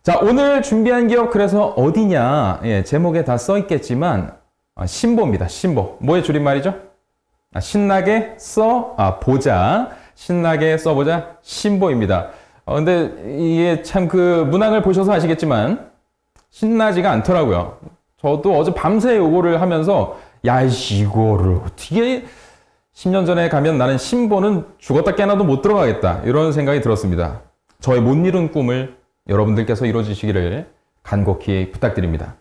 자, 오늘 준비한 기업 그래서 어디냐? 예, 제목에 다 써 있겠지만 신보입니다. 신보. 뭐의 줄임말이죠? 신나게 보자. 신나게 써보자. 신보입니다. 근데 이게 참 그 문항을 보셔서 아시겠지만 신나지가 않더라고요. 저도 어제 밤새 요거를 하면서 야, 이거를 어떻게 10년 전에 가면 나는 신보는 죽었다 깨나도 못 들어가겠다. 이런 생각이 들었습니다. 저의 못 이룬 꿈을 여러분들께서 이루어지시기를 간곡히 부탁드립니다.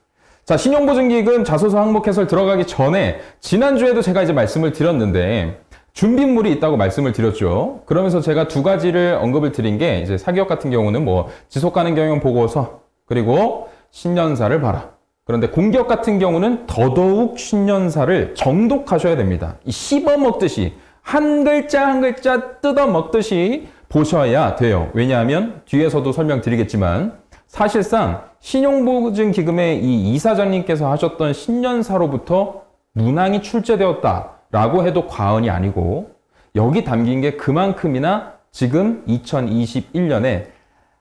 자, 신용보증기금 자소서 항목 해설 들어가기 전에 지난주에도 제가 이제 말씀을 드렸는데 준비물이 있다고 말씀을 드렸죠. 그러면서 제가 두 가지를 언급을 드린 게 이제 사기업 같은 경우는 뭐 지속가능 경영 보고서 그리고 신년사를 봐라. 그런데 공기업 같은 경우는 더더욱 신년사를 정독하셔야 됩니다. 이 씹어먹듯이 한 글자 한 글자 뜯어먹듯이 보셔야 돼요. 왜냐하면 뒤에서도 설명드리겠지만 사실상 신용보증기금의 이 이사장님께서 하셨던 신년사로부터 문항이 출제되었다라고 해도 과언이 아니고 여기 담긴 게 그만큼이나 지금 2021년에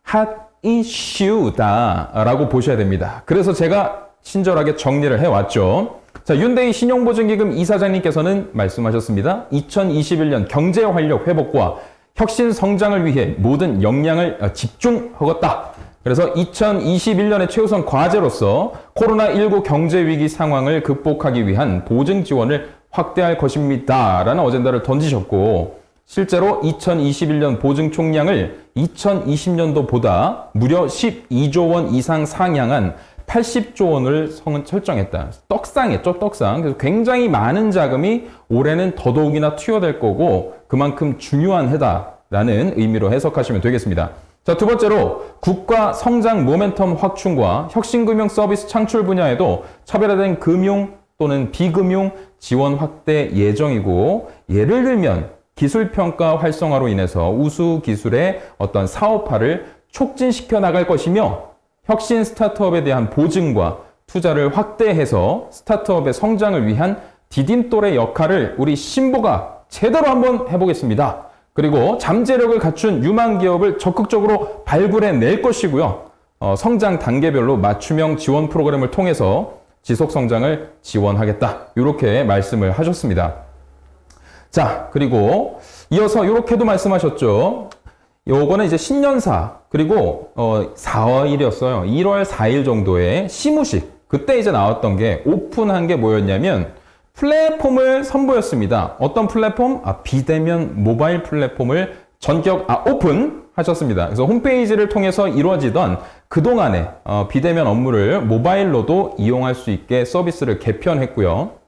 핫 이슈다라고 보셔야 됩니다. 그래서 제가 친절하게 정리를 해왔죠. 자, 윤대희 신용보증기금 이사장님께서는 말씀하셨습니다. 2021년 경제활력 회복과 혁신 성장을 위해 모든 역량을 집중하겠다. 그래서 2021년의 최우선 과제로서 코로나19 경제위기 상황을 극복하기 위한 보증 지원을 확대할 것입니다. 라는 어젠다를 던지셨고 실제로 2021년 보증 총량을 2020년도보다 무려 12조 원 이상 상향한 80조 원을 설정했다. 떡상했죠, 떡상. 그래서 굉장히 많은 자금이 올해는 더더욱이나 투여될 거고 그만큼 중요한 해다라는 의미로 해석하시면 되겠습니다. 자, 두 번째로 국가 성장 모멘텀 확충과 혁신금융 서비스 창출 분야에도 차별화된 금융 또는 비금융 지원 확대 예정이고 예를 들면 기술평가 활성화로 인해서 우수 기술의 어떤 사업화를 촉진시켜 나갈 것이며 혁신 스타트업에 대한 보증과 투자를 확대해서 스타트업의 성장을 위한 디딤돌의 역할을 우리 신보가 제대로 한번 해보겠습니다. 그리고 잠재력을 갖춘 유망 기업을 적극적으로 발굴해낼 것이고요. 성장 단계별로 맞춤형 지원 프로그램을 통해서 지속 성장을 지원하겠다. 이렇게 말씀을 하셨습니다. 자, 그리고 이어서 이렇게도 말씀하셨죠. 요거는 이제 신년사 그리고 4일이었어요. 1월 4일 정도에 시무식 그때 이제 나왔던 게 오픈한 게 뭐였냐면 플랫폼을 선보였습니다. 어떤 플랫폼? 비대면 모바일 플랫폼을 전격 오픈하셨습니다. 그래서 홈페이지를 통해서 이루어지던 그동안의 비대면 업무를 모바일로도 이용할 수 있게 서비스를 개편했고요.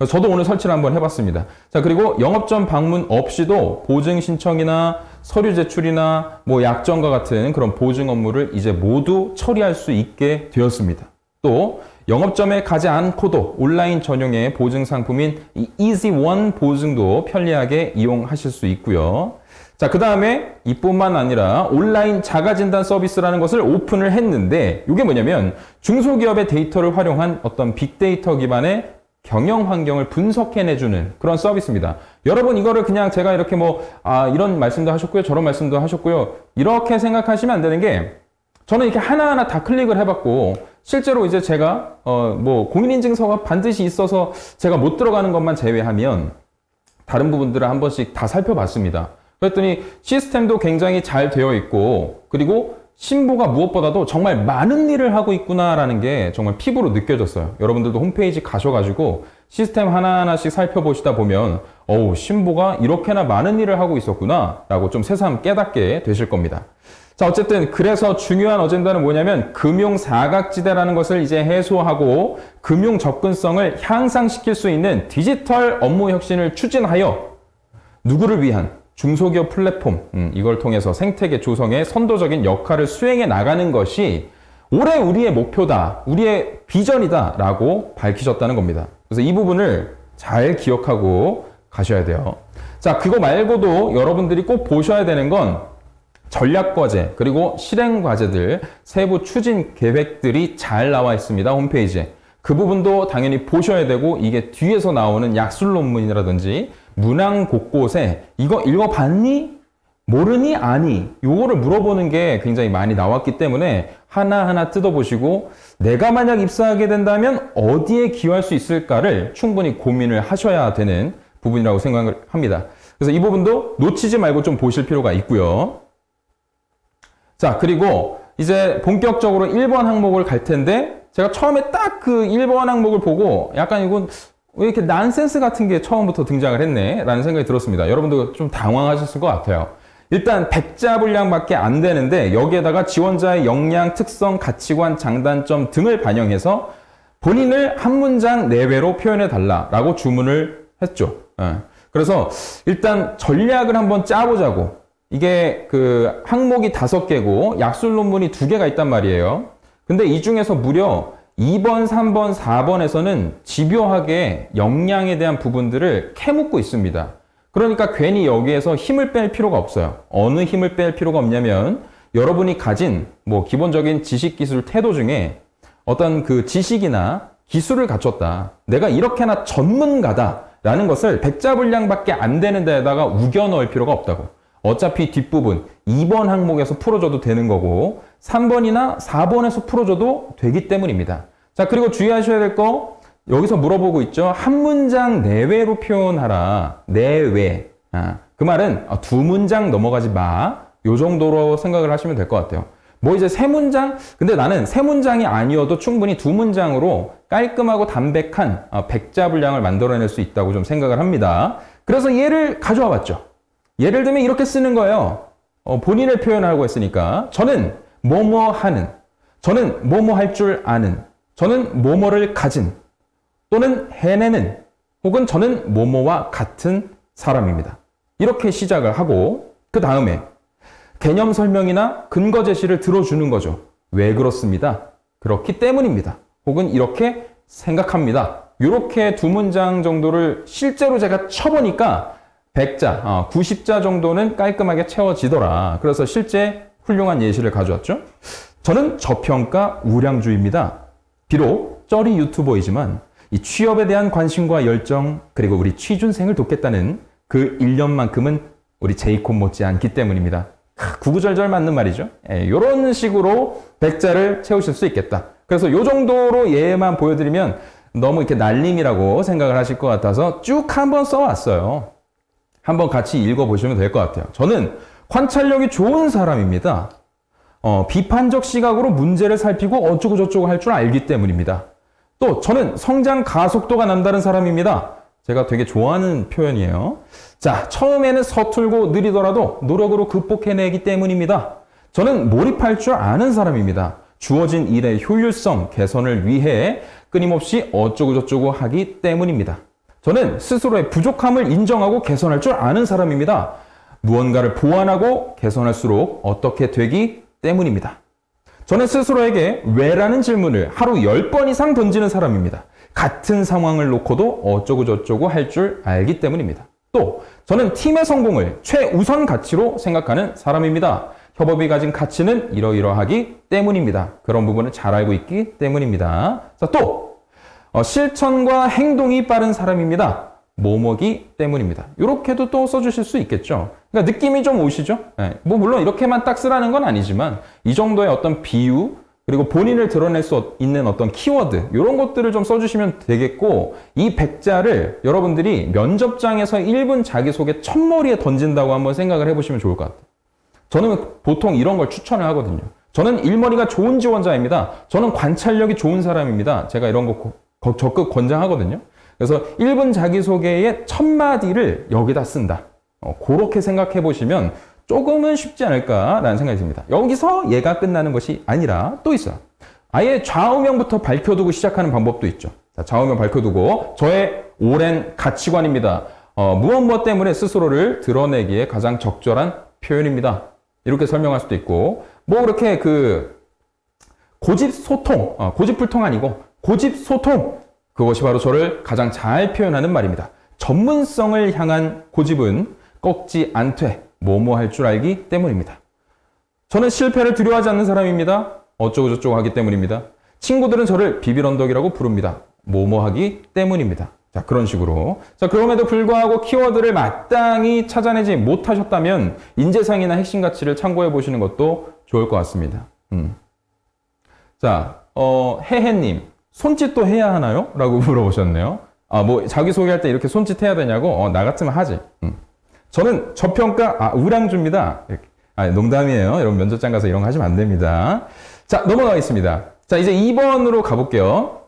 저도 오늘 설치를 한번 해봤습니다. 자, 그리고 영업점 방문 없이도 보증 신청이나 서류 제출이나 뭐 약정과 같은 그런 보증 업무를 이제 모두 처리할 수 있게 되었습니다. 또 영업점에 가지 않고도 온라인 전용의 보증 상품인 이 이지원 보증도 편리하게 이용하실 수 있고요. 자, 그 다음에 이뿐만 아니라 온라인 자가진단 서비스라는 것을 오픈을 했는데 이게 뭐냐면 중소기업의 데이터를 활용한 어떤 빅데이터 기반의 경영 환경을 분석해내주는 그런 서비스입니다. 여러분 이거를 그냥 제가 이렇게 이런 말씀도 하셨고요. 저런 말씀도 하셨고요. 이렇게 생각하시면 안 되는 게 저는 이렇게 하나하나 다 클릭을 해봤고 실제로 이제 제가 공인인증서가 반드시 있어서 제가 못 들어가는 것만 제외하면 다른 부분들을 한 번씩 다 살펴봤습니다. 그랬더니 시스템도 굉장히 잘 되어 있고 그리고 신보가 무엇보다도 정말 많은 일을 하고 있구나라는 게 정말 피부로 느껴졌어요. 여러분들도 홈페이지 가셔가지고 시스템 하나하나씩 살펴보시다 보면 신보가 이렇게나 많은 일을 하고 있었구나 라고 좀 새삼 깨닫게 되실 겁니다. 자, 어쨌든 그래서 중요한 어젠다는 뭐냐면 금융 사각지대라는 것을 이제 해소하고 금융 접근성을 향상시킬 수 있는 디지털 업무 혁신을 추진하여 누구를 위한 중소기업 플랫폼 이걸 통해서 생태계 조성에 선도적인 역할을 수행해 나가는 것이 올해 우리의 목표다, 우리의 비전이다 라고 밝히셨다는 겁니다. 그래서 이 부분을 잘 기억하고 가셔야 돼요. 자, 그거 말고도 여러분들이 꼭 보셔야 되는 건 전략과제 그리고 실행과제들 세부 추진 계획들이 잘 나와 있습니다. 홈페이지에. 그 부분도 당연히 보셔야 되고 이게 뒤에서 나오는 약술 논문이라든지 문항 곳곳에 이거 읽어봤니? 모르니 아니 요거를 물어보는 게 굉장히 많이 나왔기 때문에 하나하나 뜯어보시고 내가 만약 입사하게 된다면 어디에 기여할 수 있을까를 충분히 고민을 하셔야 되는 부분이라고 생각을 합니다. 그래서 이 부분도 놓치지 말고 좀 보실 필요가 있고요. 자, 그리고 이제 본격적으로 1번 항목을 갈 텐데 제가 처음에 딱 그 1번 항목을 보고 약간 이건 왜 이렇게 난센스 같은 게 처음부터 등장을 했네 라는 생각이 들었습니다. 여러분도 좀 당황하셨을 것 같아요. 일단 백자 분량밖에 안 되는데 여기에다가 지원자의 역량, 특성, 가치관, 장단점 등을 반영해서 본인을 한 문장 내외로 표현해 달라라고 주문을 했죠. 그래서 일단 전략을 한번 짜보자고. 이게 그 항목이 5개고 약술 논문이 2개가 있단 말이에요. 근데 이 중에서 무려 2번, 3번, 4번에서는 집요하게 역량에 대한 부분들을 캐묻고 있습니다. 그러니까 괜히 여기에서 힘을 뺄 필요가 없어요. 어느 힘을 뺄 필요가 없냐면 여러분이 가진 뭐 기본적인 지식, 기술, 태도 중에 어떤 그 지식이나 기술을 갖췄다. 내가 이렇게나 전문가다. 라는 것을 백자 분량밖에 안 되는 데다가 우겨 넣을 필요가 없다고. 어차피 뒷부분 2번 항목에서 풀어줘도 되는 거고 3번이나 4번에서 풀어줘도 되기 때문입니다. 자, 그리고 주의하셔야 될 거 여기서 물어보고 있죠. 한 문장 내외로 표현하라. 내외. 그 말은 2문장 넘어가지 마. 요 정도로 생각을 하시면 될 것 같아요. 뭐 이제 3문장? 근데 나는 3문장이 아니어도 충분히 2문장으로 깔끔하고 담백한 백자 분량을 만들어낼 수 있다고 좀 생각을 합니다. 그래서 얘를 가져와 봤죠. 예를 들면 이렇게 쓰는 거예요. 본인을 표현하고 했으니까 저는 뭐뭐 하는, 저는 뭐뭐 할 줄 아는, 저는 뭐뭐를 가진, 또는 해내는, 혹은 저는 뭐뭐와 같은 사람입니다. 이렇게 시작을 하고 그 다음에 개념 설명이나 근거 제시를 들어주는 거죠. 왜 그렇습니다. 그렇기 때문입니다. 혹은 이렇게 생각합니다. 이렇게 2문장 정도를 실제로 제가 쳐보니까 100자, 90자 정도는 깔끔하게 채워지더라. 그래서 실제 훌륭한 예시를 가져왔죠. 저는 저평가 우량주의입니다. 비록 쩌리 유튜버이지만 이 취업에 대한 관심과 열정, 그리고 우리 취준생을 돕겠다는 그 1년만큼은 우리 제이콥 못지않기 때문입니다. 구구절절 맞는 말이죠. 이런 식으로 100자를 채우실 수 있겠다. 그래서 이 정도로 예만 보여드리면 너무 이렇게 날림이라고 생각을 하실 것 같아서 쭉 한번 써왔어요. 한번 같이 읽어보시면 될 것 같아요. 저는 관찰력이 좋은 사람입니다. 비판적 시각으로 문제를 살피고 어쩌고 저쩌고 할 줄 알기 때문입니다. 또 저는 성장 가속도가 남다른 사람입니다. 제가 되게 좋아하는 표현이에요. 자, 처음에는 서툴고 느리더라도 노력으로 극복해내기 때문입니다. 저는 몰입할 줄 아는 사람입니다. 주어진 일의 효율성 개선을 위해 끊임없이 어쩌고 저쩌고 하기 때문입니다. 저는 스스로의 부족함을 인정하고 개선할 줄 아는 사람입니다. 무언가를 보완하고 개선할수록 어떻게 되기 때문입니다. 저는 스스로에게 왜라는 질문을 하루 10번 이상 던지는 사람입니다. 같은 상황을 놓고도 어쩌고 저쩌고 할 줄 알기 때문입니다. 또 저는 팀의 성공을 최우선 가치로 생각하는 사람입니다. 협업이 가진 가치는 이러이러하기 때문입니다. 그런 부분을 잘 알고 있기 때문입니다. 자, 또 실천과 행동이 빠른 사람입니다. 뭐뭐기 때문입니다. 이렇게도 또 써주실 수 있겠죠. 그러니까 느낌이 좀 오시죠? 네. 뭐 물론 이렇게만 딱 쓰라는 건 아니지만 이 정도의 어떤 비유 그리고 본인을 드러낼 수 있는 어떤 키워드 이런 것들을 좀 써주시면 되겠고 이 100자를 여러분들이 면접장에서 1분 자기소개 첫머리에 던진다고 한번 생각을 해보시면 좋을 것 같아요. 저는 보통 이런 걸 추천을 하거든요. 저는 일머리가 좋은 지원자입니다. 저는 관찰력이 좋은 사람입니다. 제가 이런 거 적극 권장하거든요. 그래서 1분 자기소개의 첫 마디를 여기다 쓴다. 그렇게 생각해 보시면 조금은 쉽지 않을까라는 생각이 듭니다. 여기서 얘가 끝나는 것이 아니라 또 있어요. 아예 좌우명부터 밝혀두고 시작하는 방법도 있죠. 자, 좌우명 밝혀두고 저의 오랜 가치관입니다. 무엇 때문에 스스로를 드러내기에 가장 적절한 표현입니다. 이렇게 설명할 수도 있고 뭐 그렇게 그 고집소통, 고집불통 아니고 고집소통 그것이 바로 저를 가장 잘 표현하는 말입니다. 전문성을 향한 고집은 꺾지 않되 뭐뭐 할 줄 알기 때문입니다. 저는 실패를 두려워하지 않는 사람입니다. 어쩌고 저쩌고 하기 때문입니다. 친구들은 저를 비빌언덕이라고 부릅니다. 뭐뭐 하기 때문입니다. 자, 그런 식으로. 자, 그럼에도 불구하고 키워드를 마땅히 찾아내지 못하셨다면 인재상이나 핵심 가치를 참고해 보시는 것도 좋을 것 같습니다. 자, 해해님, 손짓도 해야 하나요? 라고 물어보셨네요. 뭐, 자기소개할 때 이렇게 손짓 해야 되냐고? 나 같으면 하지. 저는 저평가, 우량주입니다. 이렇게. 농담이에요. 여러분 면접장 가서 이런 거 하시면 안 됩니다. 자, 넘어가겠습니다. 자, 이제 2번으로 가볼게요.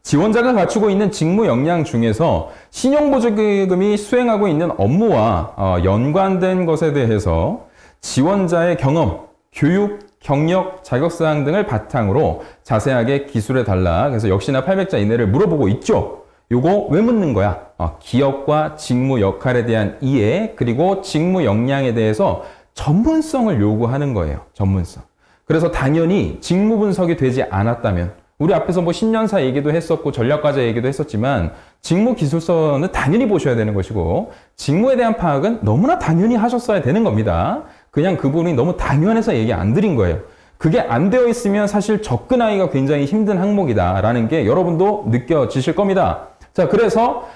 지원자가 갖추고 있는 직무 역량 중에서 신용보조기금이 수행하고 있는 업무와 연관된 것에 대해서 지원자의 경험, 교육, 경력, 자격사항 등을 바탕으로 자세하게 기술해달라. 그래서 역시나 800자 이내를 물어보고 있죠. 요거 왜 묻는 거야? 기업과 직무 역할에 대한 이해, 그리고 직무 역량에 대해서 전문성을 요구하는 거예요. 전문성. 그래서 당연히 직무 분석이 되지 않았다면, 우리 앞에서 뭐 10년사 얘기도 했었고 전략과제 얘기도 했었지만 직무 기술서는 당연히 보셔야 되는 것이고 직무에 대한 파악은 너무나 당연히 하셨어야 되는 겁니다. 그냥 그분이 너무 당연해서 얘기 안 드린 거예요. 그게 안 되어 있으면 사실 접근하기가 굉장히 힘든 항목이다라는 게 여러분도 느껴지실 겁니다. 자, 그래서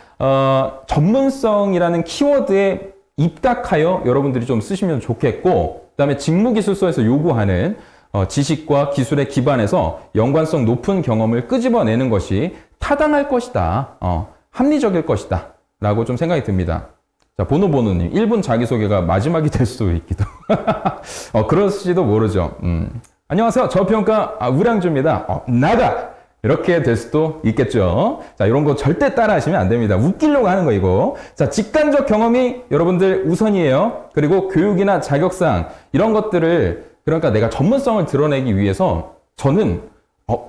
전문성이라는 키워드에 입각하여 여러분들이 좀 쓰시면 좋겠고, 그다음에 직무기술서에서 요구하는 지식과 기술에 기반해서 연관성 높은 경험을 끄집어내는 것이 타당할 것이다. 합리적일 것이다. 라고 좀 생각이 듭니다. 자, 보노보노님, 1분 자기소개가 마지막이 될 수도 있기도. 그럴지도 모르죠. 안녕하세요. 저평가 우량주입니다. 나가! 이렇게 될 수도 있겠죠. 자, 이런 거 절대 따라 하시면 안 됩니다. 웃기려고 하는 거, 이거. 자, 직관적 경험이 여러분들 우선이에요. 그리고 교육이나 자격사항, 이런 것들을, 그러니까 내가 전문성을 드러내기 위해서 저는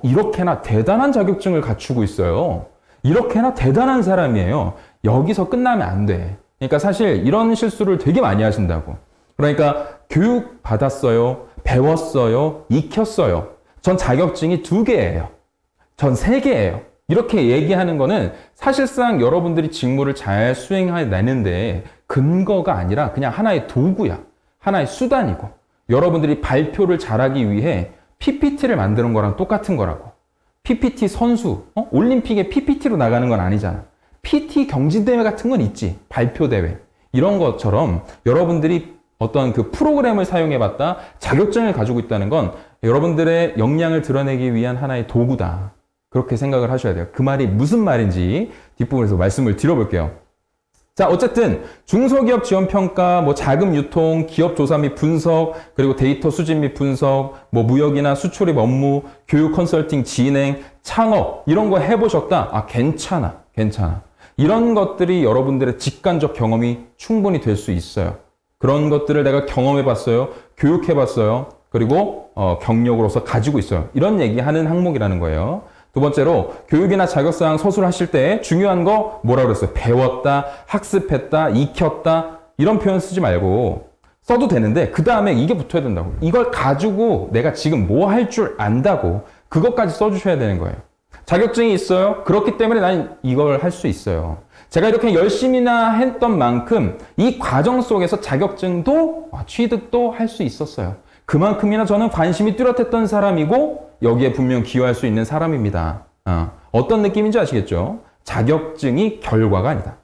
이렇게나 대단한 자격증을 갖추고 있어요. 이렇게나 대단한 사람이에요. 여기서 끝나면 안 돼. 그러니까 사실 이런 실수를 되게 많이 하신다고. 그러니까 교육 받았어요. 배웠어요. 익혔어요. 전 자격증이 2개예요. 전 3개예요. 이렇게 얘기하는 거는 사실상 여러분들이 직무를 잘 수행해내는데 근거가 아니라 그냥 하나의 도구야. 하나의 수단이고. 여러분들이 발표를 잘하기 위해 PPT를 만드는 거랑 똑같은 거라고. PPT 선수, 올림픽에 PPT로 나가는 건 아니잖아. PT 경진대회 같은 건 있지. 발표대회. 이런 것처럼 여러분들이 어떤 그 프로그램을 사용해봤다, 자격증을 가지고 있다는 건 여러분들의 역량을 드러내기 위한 하나의 도구다. 그렇게 생각을 하셔야 돼요. 그 말이 무슨 말인지 뒷부분에서 말씀을 드려볼게요. 자, 어쨌든 중소기업 지원평가, 뭐 자금 유통, 기업 조사 및 분석, 그리고 데이터 수집 및 분석, 뭐 무역이나 수출입 업무, 교육 컨설팅 진행, 창업 이런 거 해보셨다? 괜찮아. 이런 것들이 여러분들의 직관적 경험이 충분히 될 수 있어요. 그런 것들을 내가 경험해봤어요. 교육해봤어요. 그리고 경력으로서 가지고 있어요. 이런 얘기하는 항목이라는 거예요. 두 번째로 교육이나 자격사항 서술하실 때 중요한 거 뭐라 그랬어요? 배웠다, 학습했다, 익혔다 이런 표현 쓰지 말고 써도 되는데 그 다음에 이게 붙어야 된다고. 이걸 가지고 내가 지금 뭐 할 줄 안다고 그것까지 써주셔야 되는 거예요. 자격증이 있어요. 그렇기 때문에 난 이걸 할 수 있어요. 제가 이렇게 열심히나 했던 만큼 이 과정 속에서 자격증도 취득도 할 수 있었어요. 그만큼이나 저는 관심이 뚜렷했던 사람이고 여기에 분명 기여할 수 있는 사람입니다. 어떤 느낌인지 아시겠죠? 자격증이 결과가 아니다.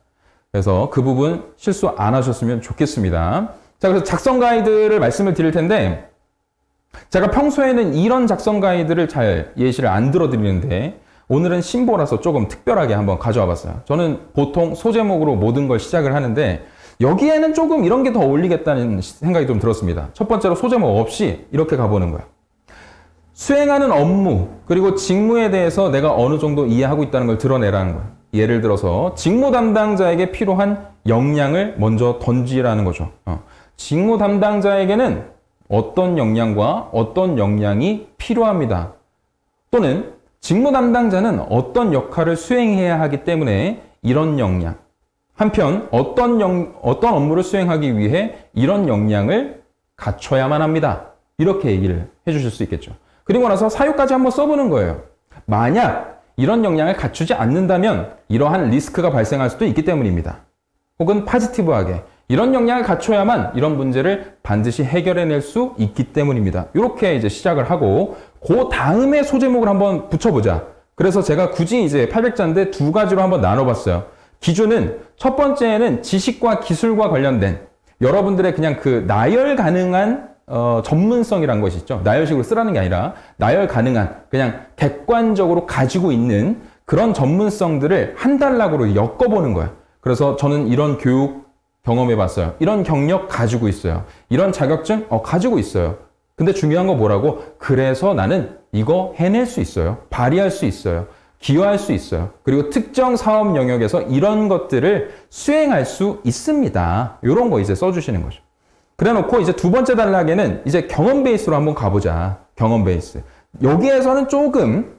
그래서 그 부분 실수 안 하셨으면 좋겠습니다. 자, 그래서 작성 가이드를 말씀을 드릴 텐데 제가 평소에는 이런 작성 가이드를 잘 예시를 안 들어드리는데 오늘은 신보라서 조금 특별하게 한번 가져와 봤어요. 저는 보통 소제목으로 모든 걸 시작을 하는데 여기에는 조금 이런 게 더 어울리겠다는 생각이 좀 들었습니다. 첫 번째로 소제목 없이 이렇게 가보는 거예요. 수행하는 업무 그리고 직무에 대해서 내가 어느 정도 이해하고 있다는 걸 드러내라는 거예요. 예를 들어서 직무 담당자에게 필요한 역량을 먼저 던지라는 거죠. 직무 담당자에게는 어떤 역량과 어떤 역량이 필요합니다. 또는 직무 담당자는 어떤 역할을 수행해야 하기 때문에 이런 역량. 한편 어떤 업무를 수행하기 위해 이런 역량을 갖춰야만 합니다. 이렇게 얘기를 해주실 수 있겠죠. 그리고 나서 사유까지 한번 써보는 거예요. 만약 이런 역량을 갖추지 않는다면 이러한 리스크가 발생할 수도 있기 때문입니다. 혹은 포지티브하게 이런 역량을 갖춰야만 이런 문제를 반드시 해결해낼 수 있기 때문입니다. 이렇게 이제 시작을 하고 그 다음에 소제목을 한번 붙여보자. 그래서 제가 굳이 이제 800자인데 두 가지로 한번 나눠봤어요. 기준은 첫 번째는 지식과 기술과 관련된 여러분들의 그냥 그 나열 가능한 전문성이란 것이 있죠. 나열식으로 쓰라는 게 아니라 나열 가능한 그냥 객관적으로 가지고 있는 그런 전문성들을 한 단락으로 엮어보는 거예요. 그래서 저는 이런 교육 경험해봤어요. 이런 경력 가지고 있어요. 이런 자격증 가지고 있어요. 근데 중요한 거 뭐라고? 그래서 나는 이거 해낼 수 있어요. 발휘할 수 있어요. 기여할 수 있어요. 그리고 특정 사업 영역에서 이런 것들을 수행할 수 있습니다. 이런 거 이제 써주시는 거죠. 그래 놓고 이제 두 번째 단락에는 이제 경험 베이스로 한번 가보자. 경험 베이스. 여기에서는 조금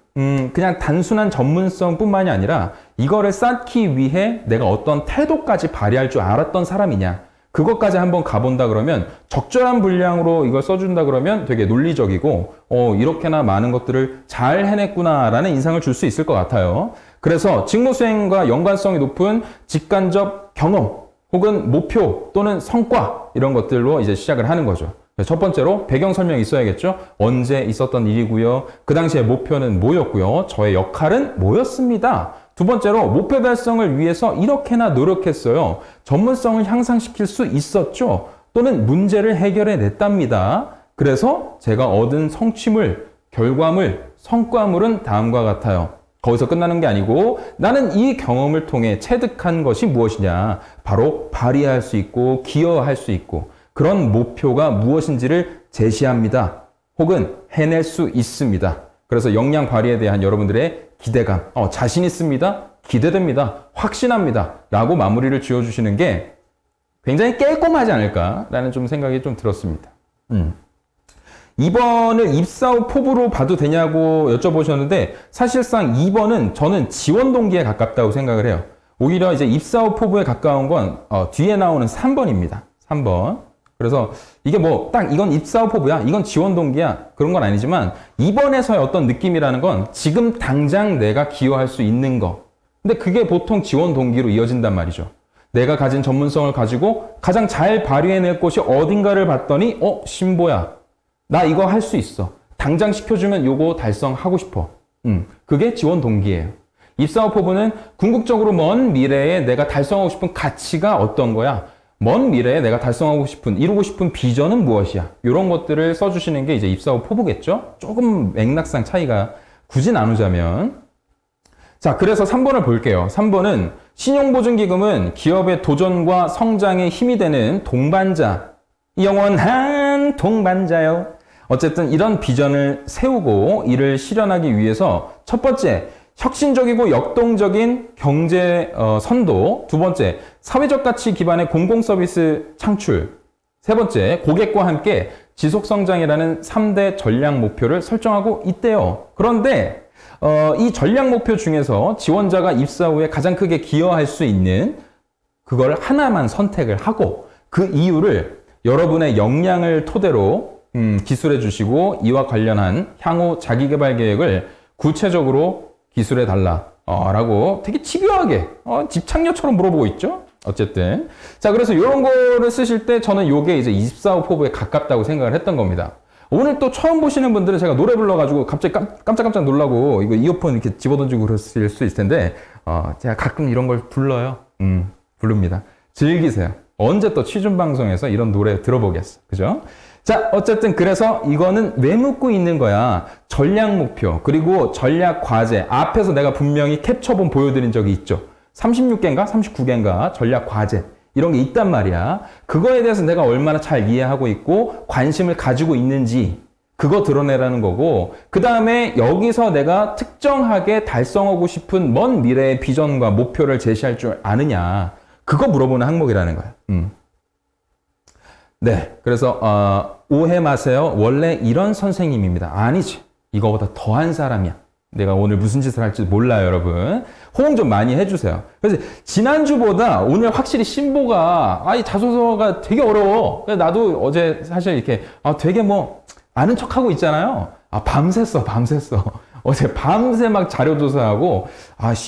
그냥 단순한 전문성 뿐만이 아니라 이거를 쌓기 위해 내가 어떤 태도까지 발휘할 줄 알았던 사람이냐. 그것까지 한번 가본다 그러면 적절한 분량으로 이걸 써준다 그러면 되게 논리적이고 이렇게나 많은 것들을 잘 해냈구나라는 인상을 줄 수 있을 것 같아요. 그래서 직무 수행과 연관성이 높은 직간접 경험 혹은 목표 또는 성과 이런 것들로 이제 시작을 하는 거죠. 첫 번째로 배경 설명이 있어야겠죠. 언제 있었던 일이고요. 그 당시에 목표는 뭐였고요. 저의 역할은 뭐였습니다. 두 번째로 목표 달성을 위해서 이렇게나 노력했어요. 전문성을 향상시킬 수 있었죠. 또는 문제를 해결해 냈답니다. 그래서 제가 얻은 성취물, 결과물, 성과물은 다음과 같아요. 거기서 끝나는 게 아니고 나는 이 경험을 통해 체득한 것이 무엇이냐. 바로 발휘할 수 있고 기여할 수 있고 그런 목표가 무엇인지를 제시합니다. 혹은 해낼 수 있습니다. 그래서 역량 발휘에 대한 여러분들의 기대감, 자신 있습니다. 기대됩니다. 확신합니다. 라고 마무리를 지어주시는 게 굉장히 꼼꼼하지 않을까라는 좀 생각이 좀 들었습니다. 2번을 입사 후 포부로 봐도 되냐고 여쭤보셨는데 사실상 2번은 저는 지원 동기에 가깝다고 생각을 해요. 오히려 이제 입사 후 포부에 가까운 건 뒤에 나오는 3번입니다. 3번. 그래서 이게 뭐 딱 이건 입사 후 포부야, 이건 지원 동기야 그런 건 아니지만 2번에서의 어떤 느낌이라는 건 지금 당장 내가 기여할 수 있는 거. 근데 그게 보통 지원 동기로 이어진단 말이죠. 내가 가진 전문성을 가지고 가장 잘 발휘해낼 곳이 어딘가를 봤더니 신보야. 나 이거 할 수 있어. 당장 시켜주면 요거 달성하고 싶어. 그게 지원 동기예요. 입사 후 포부는 궁극적으로 먼 미래에 내가 달성하고 싶은 가치가 어떤 거야? 먼 미래에 내가 달성하고 싶은, 이루고 싶은 비전은 무엇이야? 이런 것들을 써주시는 게 이제 입사 후 포부겠죠? 조금 맥락상 차이가 굳이 나누자면. 자, 그래서 3번을 볼게요. 3번은 신용보증기금은 기업의 도전과 성장에 힘이 되는 동반자. 영원한 동반자요. 어쨌든 이런 비전을 세우고 이를 실현하기 위해서 첫 번째, 혁신적이고 역동적인 경제 선도. 두 번째, 사회적 가치 기반의 공공서비스 창출. 세 번째, 고객과 함께 지속성장이라는 3대 전략 목표를 설정하고 있대요. 그런데 이 전략 목표 중에서 지원자가 입사 후에 가장 크게 기여할 수 있는 그걸 하나만 선택을 하고 그 이유를 여러분의 역량을 토대로 기술해 주시고 이와 관련한 향후 자기개발 계획을 구체적으로 기술해 달라 라고 되게 집요하게 집착녀처럼 물어보고 있죠. 어쨌든 자, 그래서 이런 거를 쓰실 때 저는 요게 이제 24호 포부에 가깝다고 생각을 했던 겁니다. 오늘 또 처음 보시는 분들은 제가 노래 불러가지고 갑자기 깜짝깜짝 놀라고 이거 이어폰 이렇게 집어던지고 그랬을 수 있을 텐데 제가 가끔 이런 걸 불러요. 부릅니다. 즐기세요. 언제 또 취준방송에서 이런 노래 들어보겠어. 그죠? 자, 어쨌든 그래서 이거는 왜 묻고 있는 거야? 전략 목표, 그리고 전략 과제. 앞에서 내가 분명히 캡처본 보여드린 적이 있죠. 36개인가? 39개인가? 전략 과제. 이런 게 있단 말이야. 그거에 대해서 내가 얼마나 잘 이해하고 있고 관심을 가지고 있는지 그거 드러내라는 거고, 그 다음에 여기서 내가 특정하게 달성하고 싶은 먼 미래의 비전과 목표를 제시할 줄 아느냐. 그거 물어보는 항목이라는 거야. 네, 그래서 오해 마세요. 원래 이런 선생님입니다. 아니지. 이거보다 더한 사람이야. 내가 오늘 무슨 짓을 할지 몰라요, 여러분. 호응 좀 많이 해주세요. 그래서 지난주보다 오늘 확실히 신보가 이 자소서가 되게 어려워. 그래서 나도 어제 사실 이렇게 되게 뭐 아는 척하고 있잖아요. 밤샜어. 어제 밤새 막 자료 조사하고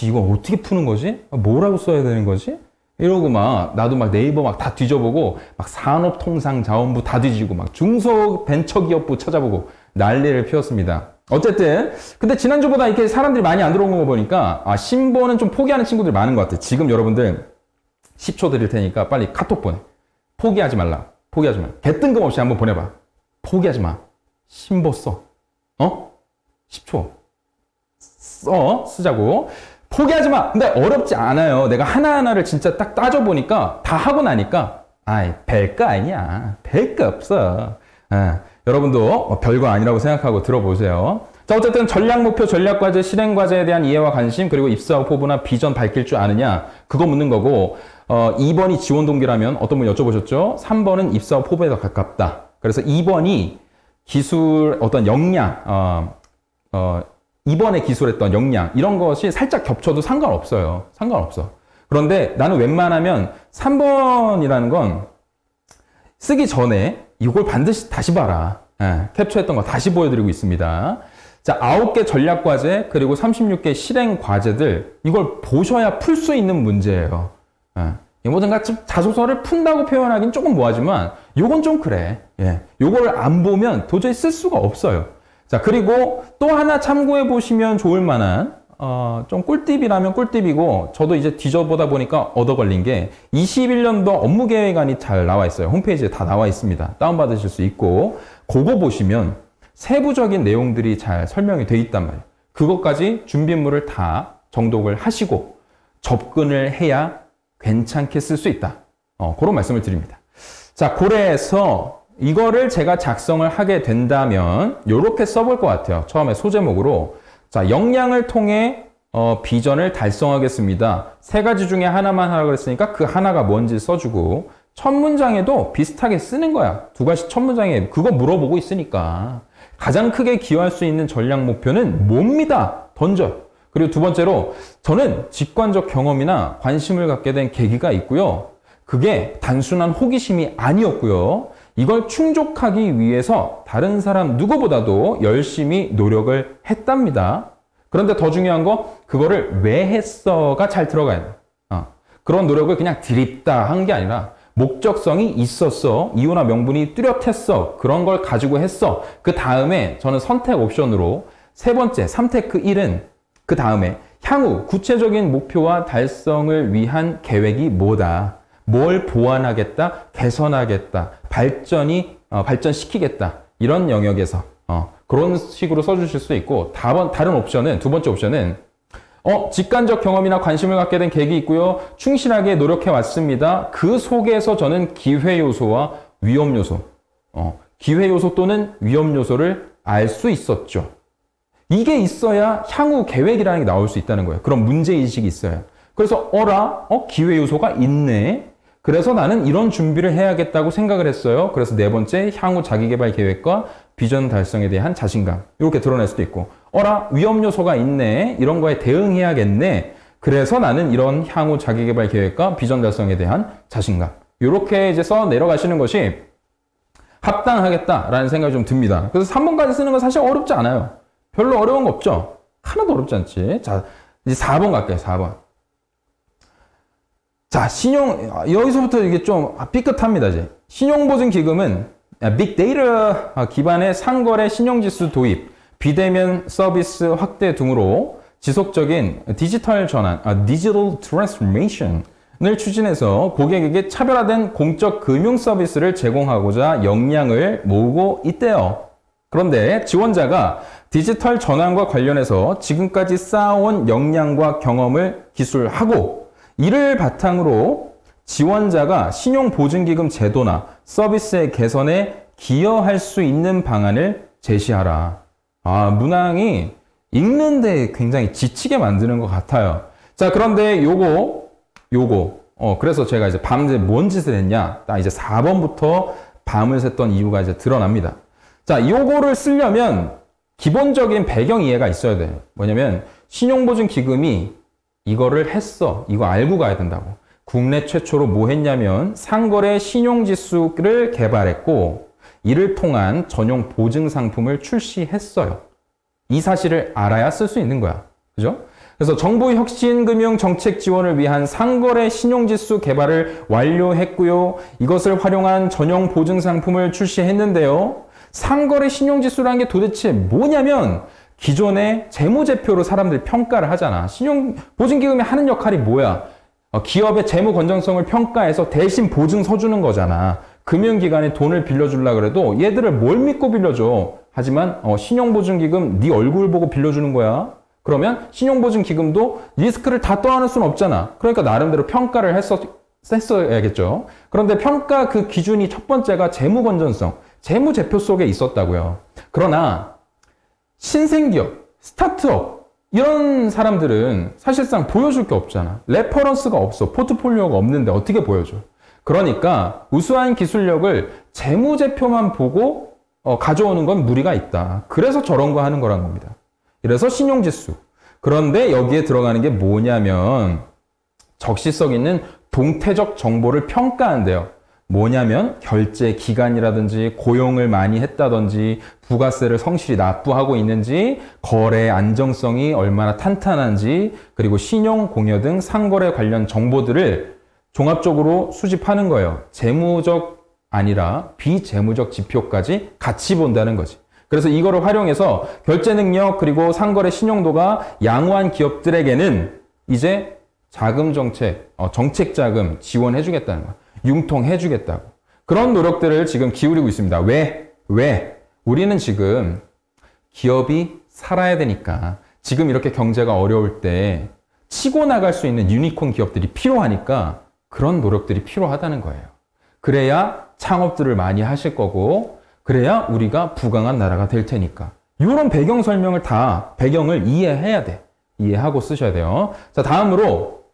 이거 어떻게 푸는 거지? 뭐라고 써야 되는 거지? 이러고 나도 네이버 다 뒤져보고 산업통상자원부 다 뒤지고 중소벤처기업부 찾아보고 난리를 피웠습니다. 어쨌든 근데 지난주보다 이렇게 사람들이 많이 안 들어온 거 보니까 신보는 좀 포기하는 친구들이 많은 것 같아요. 지금 여러분들 10초 드릴 테니까 빨리 카톡 보내. 포기하지 말라. 포기하지 마. 개뜬금없이 한번 보내봐. 포기하지 마. 신보 써. 10초. 쓰자고. 포기하지 마. 근데 어렵지 않아요. 내가 하나하나를 진짜 딱 따져보니까 다 하고 나니까 별거 아니야. 별거 없어. 여러분도 별거 아니라고 생각하고 들어보세요. 자, 어쨌든 전략목표, 전략과제, 실행과제에 대한 이해와 관심, 그리고 입사 포부나 비전 밝힐 줄 아느냐, 그거 묻는 거고, 2번이 지원 동기라면 어떤 분 여쭤보셨죠? 3번은 입사 포부에 더 가깝다. 그래서 2번이 기술, 어떤 역량, 2번에 기술했던 역량, 이런 것이 살짝 겹쳐도 상관없어요. 상관없어. 그런데 나는 웬만하면 3번이라는 건 쓰기 전에 이걸 반드시 다시 봐라. 캡처했던 거 다시 보여드리고 있습니다. 자, 9개 전략과제, 그리고 36개 실행과제들, 이걸 보셔야 풀 수 있는 문제예요. 뭐든가 자소서를 푼다고 표현하기는 조금 뭐하지만, 요건 좀 그래. 요걸 안 보면 도저히 쓸 수가 없어요. 자, 그리고 또 하나 참고해 보시면 좋을 만한, 좀 꿀팁이라면 꿀팁이고, 저도 이제 뒤져보다 보니까 얻어 걸린 게, 21년도 업무 계획안이 잘 나와 있어요. 홈페이지에 다 나와 있습니다. 다운받으실 수 있고, 그거 보시면 세부적인 내용들이 잘 설명이 돼 있단 말이에요. 그것까지 준비물을 다 정독을 하시고, 접근을 해야 괜찮게 쓸 수 있다. 그런 말씀을 드립니다. 자, 고래에서 이거를 제가 작성을 하게 된다면 이렇게 써볼 것 같아요. 처음에 소제목으로 자, 역량을 통해 비전을 달성하겠습니다. 세 가지 중에 하나만 하라고 그랬으니까 그 하나가 뭔지 써주고 첫 문장에도 비슷하게 쓰는 거야. 두 가지 첫 문장에 그거 물어보고 있으니까 가장 크게 기여할 수 있는 전략 목표는 뭡니다. 던져. 그리고 두 번째로 저는 직관적 경험이나 관심을 갖게 된 계기가 있고요. 그게 단순한 호기심이 아니었고요. 이걸 충족하기 위해서 다른 사람 누구보다도 열심히 노력을 했답니다. 그런데 더 중요한 거 그거를 왜 했어가 잘 들어가야 돼. 그런 노력을 그냥 드립다 한 게 아니라 목적성이 있었어. 이유나 명분이 뚜렷했어. 그런 걸 가지고 했어. 그 다음에 저는 선택 옵션으로 세 번째, 3테크 1은 그 다음에 향후 구체적인 목표와 달성을 위한 계획이 뭐다. 뭘 보완하겠다, 개선하겠다, 발전시키겠다. 이런 영역에서 그런 식으로 써주실 수 있고 다른 옵션은, 두 번째 옵션은 직관적 경험이나 관심을 갖게 된 계기 있고요. 충실하게 노력해 왔습니다. 그 속에서 저는 기회 요소와 위험 요소, 기회 요소 또는 위험 요소를 알 수 있었죠. 이게 있어야 향후 계획이라는 게 나올 수 있다는 거예요. 그런 문제의식이 있어요. 그래서 기회 요소가 있네. 그래서 나는 이런 준비를 해야겠다고 생각을 했어요. 그래서 네 번째, 향후 자기개발 계획과 비전 달성에 대한 자신감. 이렇게 드러낼 수도 있고, 위험 요소가 있네. 이런 거에 대응해야겠네. 그래서 나는 이런 향후 자기개발 계획과 비전 달성에 대한 자신감. 이렇게 이제 써 내려가시는 것이 합당하겠다라는 생각이 좀 듭니다. 그래서 3번까지 쓰는 건 사실 어렵지 않아요. 별로 어려운 거 없죠? 하나도 어렵지 않지. 자, 이제 4번 갈게요, 4번. 자, 여기서부터 이게 좀 삐끗합니다, 이제. 신용보증기금은 빅데이터 기반의 상거래 신용지수 도입, 비대면 서비스 확대 등으로 지속적인 디지털 전환, 디지털 트랜스포메이션을 추진해서 고객에게 차별화된 공적 금융 서비스를 제공하고자 역량을 모으고 있대요. 그런데 지원자가 디지털 전환과 관련해서 지금까지 쌓아온 역량과 경험을 기술하고 이를 바탕으로 지원자가 신용보증기금 제도나 서비스의 개선에 기여할 수 있는 방안을 제시하라. 문항이 읽는데 굉장히 지치게 만드는 것 같아요. 자, 그런데 그래서 제가 이제 밤새 뭔 짓을 했냐? 딱 이제 4번부터 밤을 샜던 이유가 이제 드러납니다. 자, 요거를 쓰려면 기본적인 배경 이해가 있어야 돼요. 뭐냐면, 신용보증기금이 이거를 했어. 이거 알고 가야 된다고. 국내 최초로 뭐 했냐면, 상거래 신용지수를 개발했고, 이를 통한 전용 보증 상품을 출시했어요. 이 사실을 알아야 쓸 수 있는 거야. 그죠? 그래서 정부 혁신금융 정책 지원을 위한 상거래 신용지수 개발을 완료했고요. 이것을 활용한 전용 보증 상품을 출시했는데요. 상거래 신용지수라는 게 도대체 뭐냐면 기존의 재무제표로 사람들이 평가를 하잖아. 신용보증기금이 하는 역할이 뭐야? 기업의 재무 건전성을 평가해서 대신 보증서 주는 거잖아. 금융기관에 돈을 빌려주려고 그래도 얘들을 뭘 믿고 빌려줘? 하지만 신용보증기금 네 얼굴 보고 빌려주는 거야. 그러면 신용보증기금도 리스크를 다 떠안을 수는 없잖아. 그러니까 나름대로 평가를 했어야겠죠. 그런데 평가 그 기준이 첫 번째가 재무 건전성, 재무제표 속에 있었다고요. 그러나 신생기업, 스타트업 이런 사람들은 사실상 보여줄 게 없잖아. 레퍼런스가 없어. 포트폴리오가 없는데 어떻게 보여줘? 그러니까 우수한 기술력을 재무제표만 보고 가져오는 건 무리가 있다. 그래서 저런 거 하는 거란 겁니다. 그래서 신용지수. 그런데 여기에 들어가는 게 뭐냐면 적시성 있는 동태적 정보를 평가한대요. 뭐냐면 결제 기간이라든지 고용을 많이 했다든지 부가세를 성실히 납부하고 있는지 거래 안정성이 얼마나 탄탄한지 그리고 신용 공여 등 상거래 관련 정보들을 종합적으로 수집하는 거예요. 재무적 아니라 비재무적 지표까지 같이 본다는 거지. 그래서 이거를 활용해서 결제 능력 그리고 상거래 신용도가 양호한 기업들에게는 이제 자금 정책, 정책 자금 지원해 주겠다는 거야. 융통해 주겠다고. 그런 노력들을 지금 기울이고 있습니다. 왜? 우리는 지금 기업이 살아야 되니까 지금 이렇게 경제가 어려울 때 치고 나갈 수 있는 유니콘 기업들이 필요하니까 그런 노력들이 필요하다는 거예요. 그래야 창업들을 많이 하실 거고 그래야 우리가 부강한 나라가 될 테니까. 이런 배경 설명을 배경을 이해해야 돼. 이해하고 쓰셔야 돼요. 자, 다음으로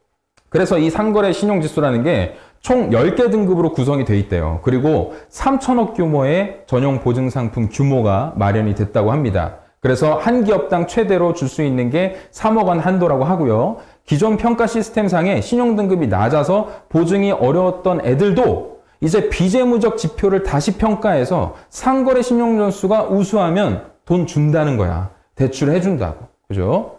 그래서 이 상거래 신용지수라는 게 총 10개 등급으로 구성이 돼 있대요. 그리고 3천억 규모의 전용 보증상품 규모가 마련이 됐다고 합니다. 그래서 한 기업당 최대로 줄 수 있는 게 3억 원 한도라고 하고요. 기존 평가 시스템상에 신용등급이 낮아서 보증이 어려웠던 애들도 이제 비재무적 지표를 다시 평가해서 상거래 신용점수가 우수하면 돈 준다는 거야. 대출해 준다고. 그죠?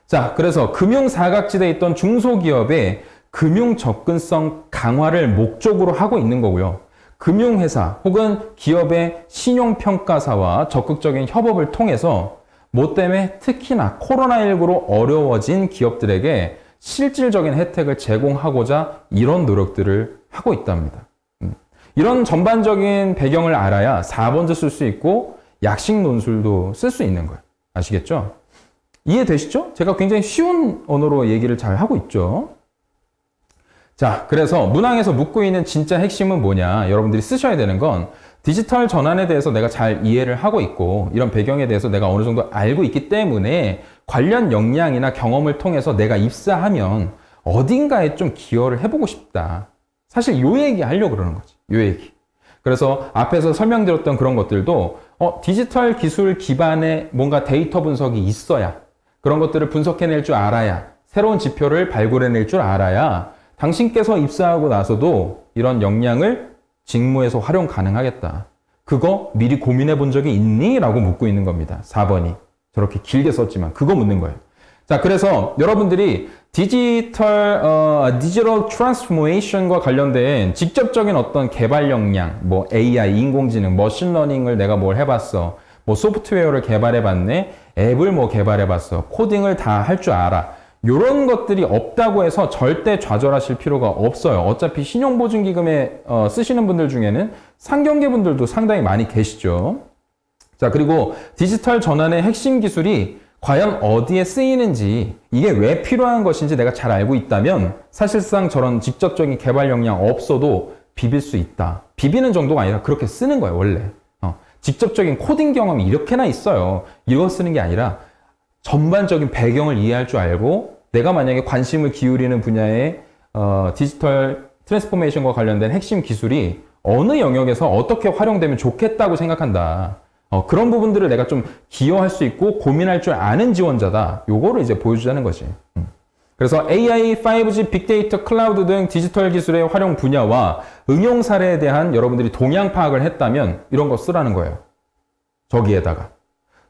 자, 그래서 금융 사각지대에 있던 중소기업의 금융 접근성 강화를 목적으로 하고 있는 거고요. 금융회사 혹은 기업의 신용평가사와 적극적인 협업을 통해서 뭐 때문에 특히나 코로나19로 어려워진 기업들에게 실질적인 혜택을 제공하고자 이런 노력들을 하고 있답니다. 이런 전반적인 배경을 알아야 4번도 쓸 수 있고 약식 논술도 쓸 수 있는 거예요. 아시겠죠? 이해되시죠? 제가 굉장히 쉬운 언어로 얘기를 잘 하고 있죠. 자, 그래서 문항에서 묻고 있는 진짜 핵심은 뭐냐? 여러분들이 쓰셔야 되는 건 디지털 전환에 대해서 내가 잘 이해를 하고 있고 이런 배경에 대해서 내가 어느 정도 알고 있기 때문에 관련 역량이나 경험을 통해서 내가 입사하면 어딘가에 좀 기여를 해보고 싶다. 사실 요 얘기 하려고 그러는 거지. 요 얘기. 그래서 앞에서 설명드렸던 그런 것들도 디지털 기술 기반의 뭔가 데이터 분석이 있어야 그런 것들을 분석해낼 줄 알아야 새로운 지표를 발굴해낼 줄 알아야 당신께서 입사하고 나서도 이런 역량을 직무에서 활용 가능하겠다. 그거 미리 고민해 본 적이 있니? 라고 묻고 있는 겁니다. 4번이. 저렇게 길게 썼지만 그거 묻는 거예요. 자, 그래서 여러분들이 디지털 트랜스포메이션과 관련된 직접적인 어떤 개발 역량, 뭐 AI, 인공지능, 머신러닝을 내가 뭘 해봤어. 뭐 소프트웨어를 개발해봤네. 앱을 뭐 개발해봤어. 코딩을 다 할 줄 알아. 이런 것들이 없다고 해서 절대 좌절하실 필요가 없어요. 어차피 신용보증기금에 쓰시는 분들 중에는 상경계 분들도 상당히 많이 계시죠. 자, 그리고 디지털 전환의 핵심 기술이 과연 어디에 쓰이는지 이게 왜 필요한 것인지 내가 잘 알고 있다면 사실상 저런 직접적인 개발 역량 없어도 비빌 수 있다. 비비는 정도가 아니라 그렇게 쓰는 거예요, 원래. 직접적인 코딩 경험이 이렇게나 있어요. 이거 쓰는 게 아니라 전반적인 배경을 이해할 줄 알고 내가 만약에 관심을 기울이는 분야의 디지털 트랜스포메이션과 관련된 핵심 기술이 어느 영역에서 어떻게 활용되면 좋겠다고 생각한다. 그런 부분들을 내가 좀 기여할 수 있고 고민할 줄 아는 지원자다. 요거를 이제 보여주자는 거지. 그래서 AI, 5G, 빅데이터, 클라우드 등 디지털 기술의 활용 분야와 응용 사례에 대한 여러분들이 동향 파악을 했다면 이런 거 쓰라는 거예요. 저기에다가.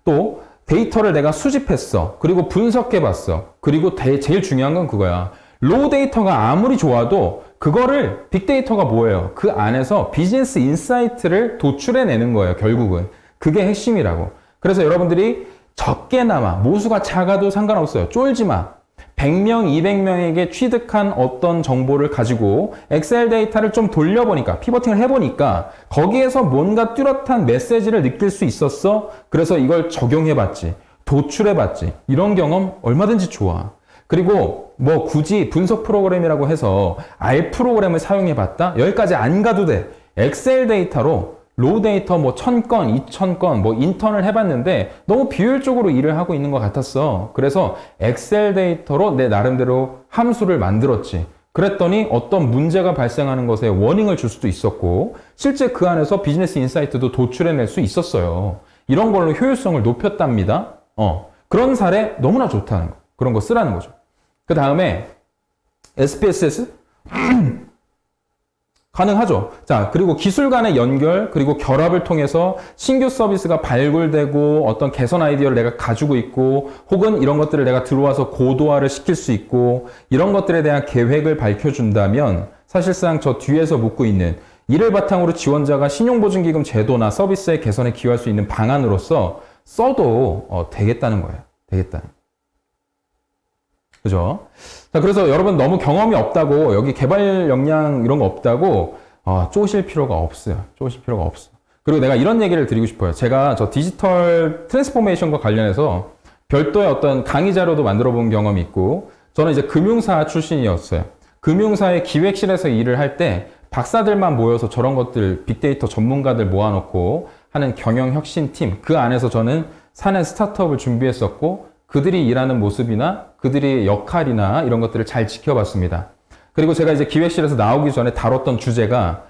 또 데이터를 내가 수집했어. 그리고 분석해봤어. 그리고 제일 중요한 건 그거야. 로우 데이터가 아무리 좋아도 그거를 빅데이터가 뭐예요? 그 안에서 비즈니스 인사이트를 도출해내는 거예요, 결국은. 그게 핵심이라고. 그래서 여러분들이 적게나마, 모수가 작아도 상관없어요. 쫄지 마. 100명, 200명에게 취득한 어떤 정보를 가지고 엑셀 데이터를 좀 돌려보니까, 피버팅을 해보니까 거기에서 뭔가 뚜렷한 메시지를 느낄 수 있었어. 그래서 이걸 적용해봤지. 도출해봤지. 이런 경험 얼마든지 좋아. 그리고 뭐 굳이 분석 프로그램이라고 해서 R 프로그램을 사용해봤다? 여기까지 안 가도 돼. 엑셀 데이터로 로우 데이터 뭐 1000건, 2000건 뭐 인턴을 해봤는데 너무 비효율적으로 일을 하고 있는 것 같았어. 그래서 엑셀 데이터로 내 나름대로 함수를 만들었지. 그랬더니 어떤 문제가 발생하는 것에 워닝을 줄 수도 있었고 실제 그 안에서 비즈니스 인사이트도 도출해낼 수 있었어요. 이런 걸로 효율성을 높였답니다. 그런 사례 너무나 좋다는 거. 그런 거 쓰라는 거죠. 그 다음에 SPSS 가능하죠. 자, 그리고 기술 간의 연결, 그리고 결합을 통해서 신규 서비스가 발굴되고 어떤 개선 아이디어를 내가 가지고 있고 혹은 이런 것들을 내가 들어와서 고도화를 시킬 수 있고 이런 것들에 대한 계획을 밝혀준다면 사실상 저 뒤에서 묻고 있는 이를 바탕으로 지원자가 신용보증기금 제도나 서비스의 개선에 기여할 수 있는 방안으로서 써도 되겠다는 거예요. 되겠다는. 그죠? 자, 그래서 여러분 너무 경험이 없다고 여기 개발 역량 이런 거 없다고 쪼실 필요가 없어요. 쪼실 필요가 없어. 그리고 내가 이런 얘기를 드리고 싶어요. 제가 저 디지털 트랜스포메이션과 관련해서 별도의 어떤 강의 자료도 만들어 본 경험이 있고 저는 이제 금융사 출신이었어요. 금융사의 기획실에서 일을 할 때 박사들만 모여서 저런 것들 빅데이터 전문가들 모아놓고 하는 경영혁신팀 그 안에서 저는 사내 스타트업을 준비했었고 그들이 일하는 모습이나 그들의 역할이나 이런 것들을 잘 지켜봤습니다. 그리고 제가 이제 기획실에서 나오기 전에 다뤘던 주제가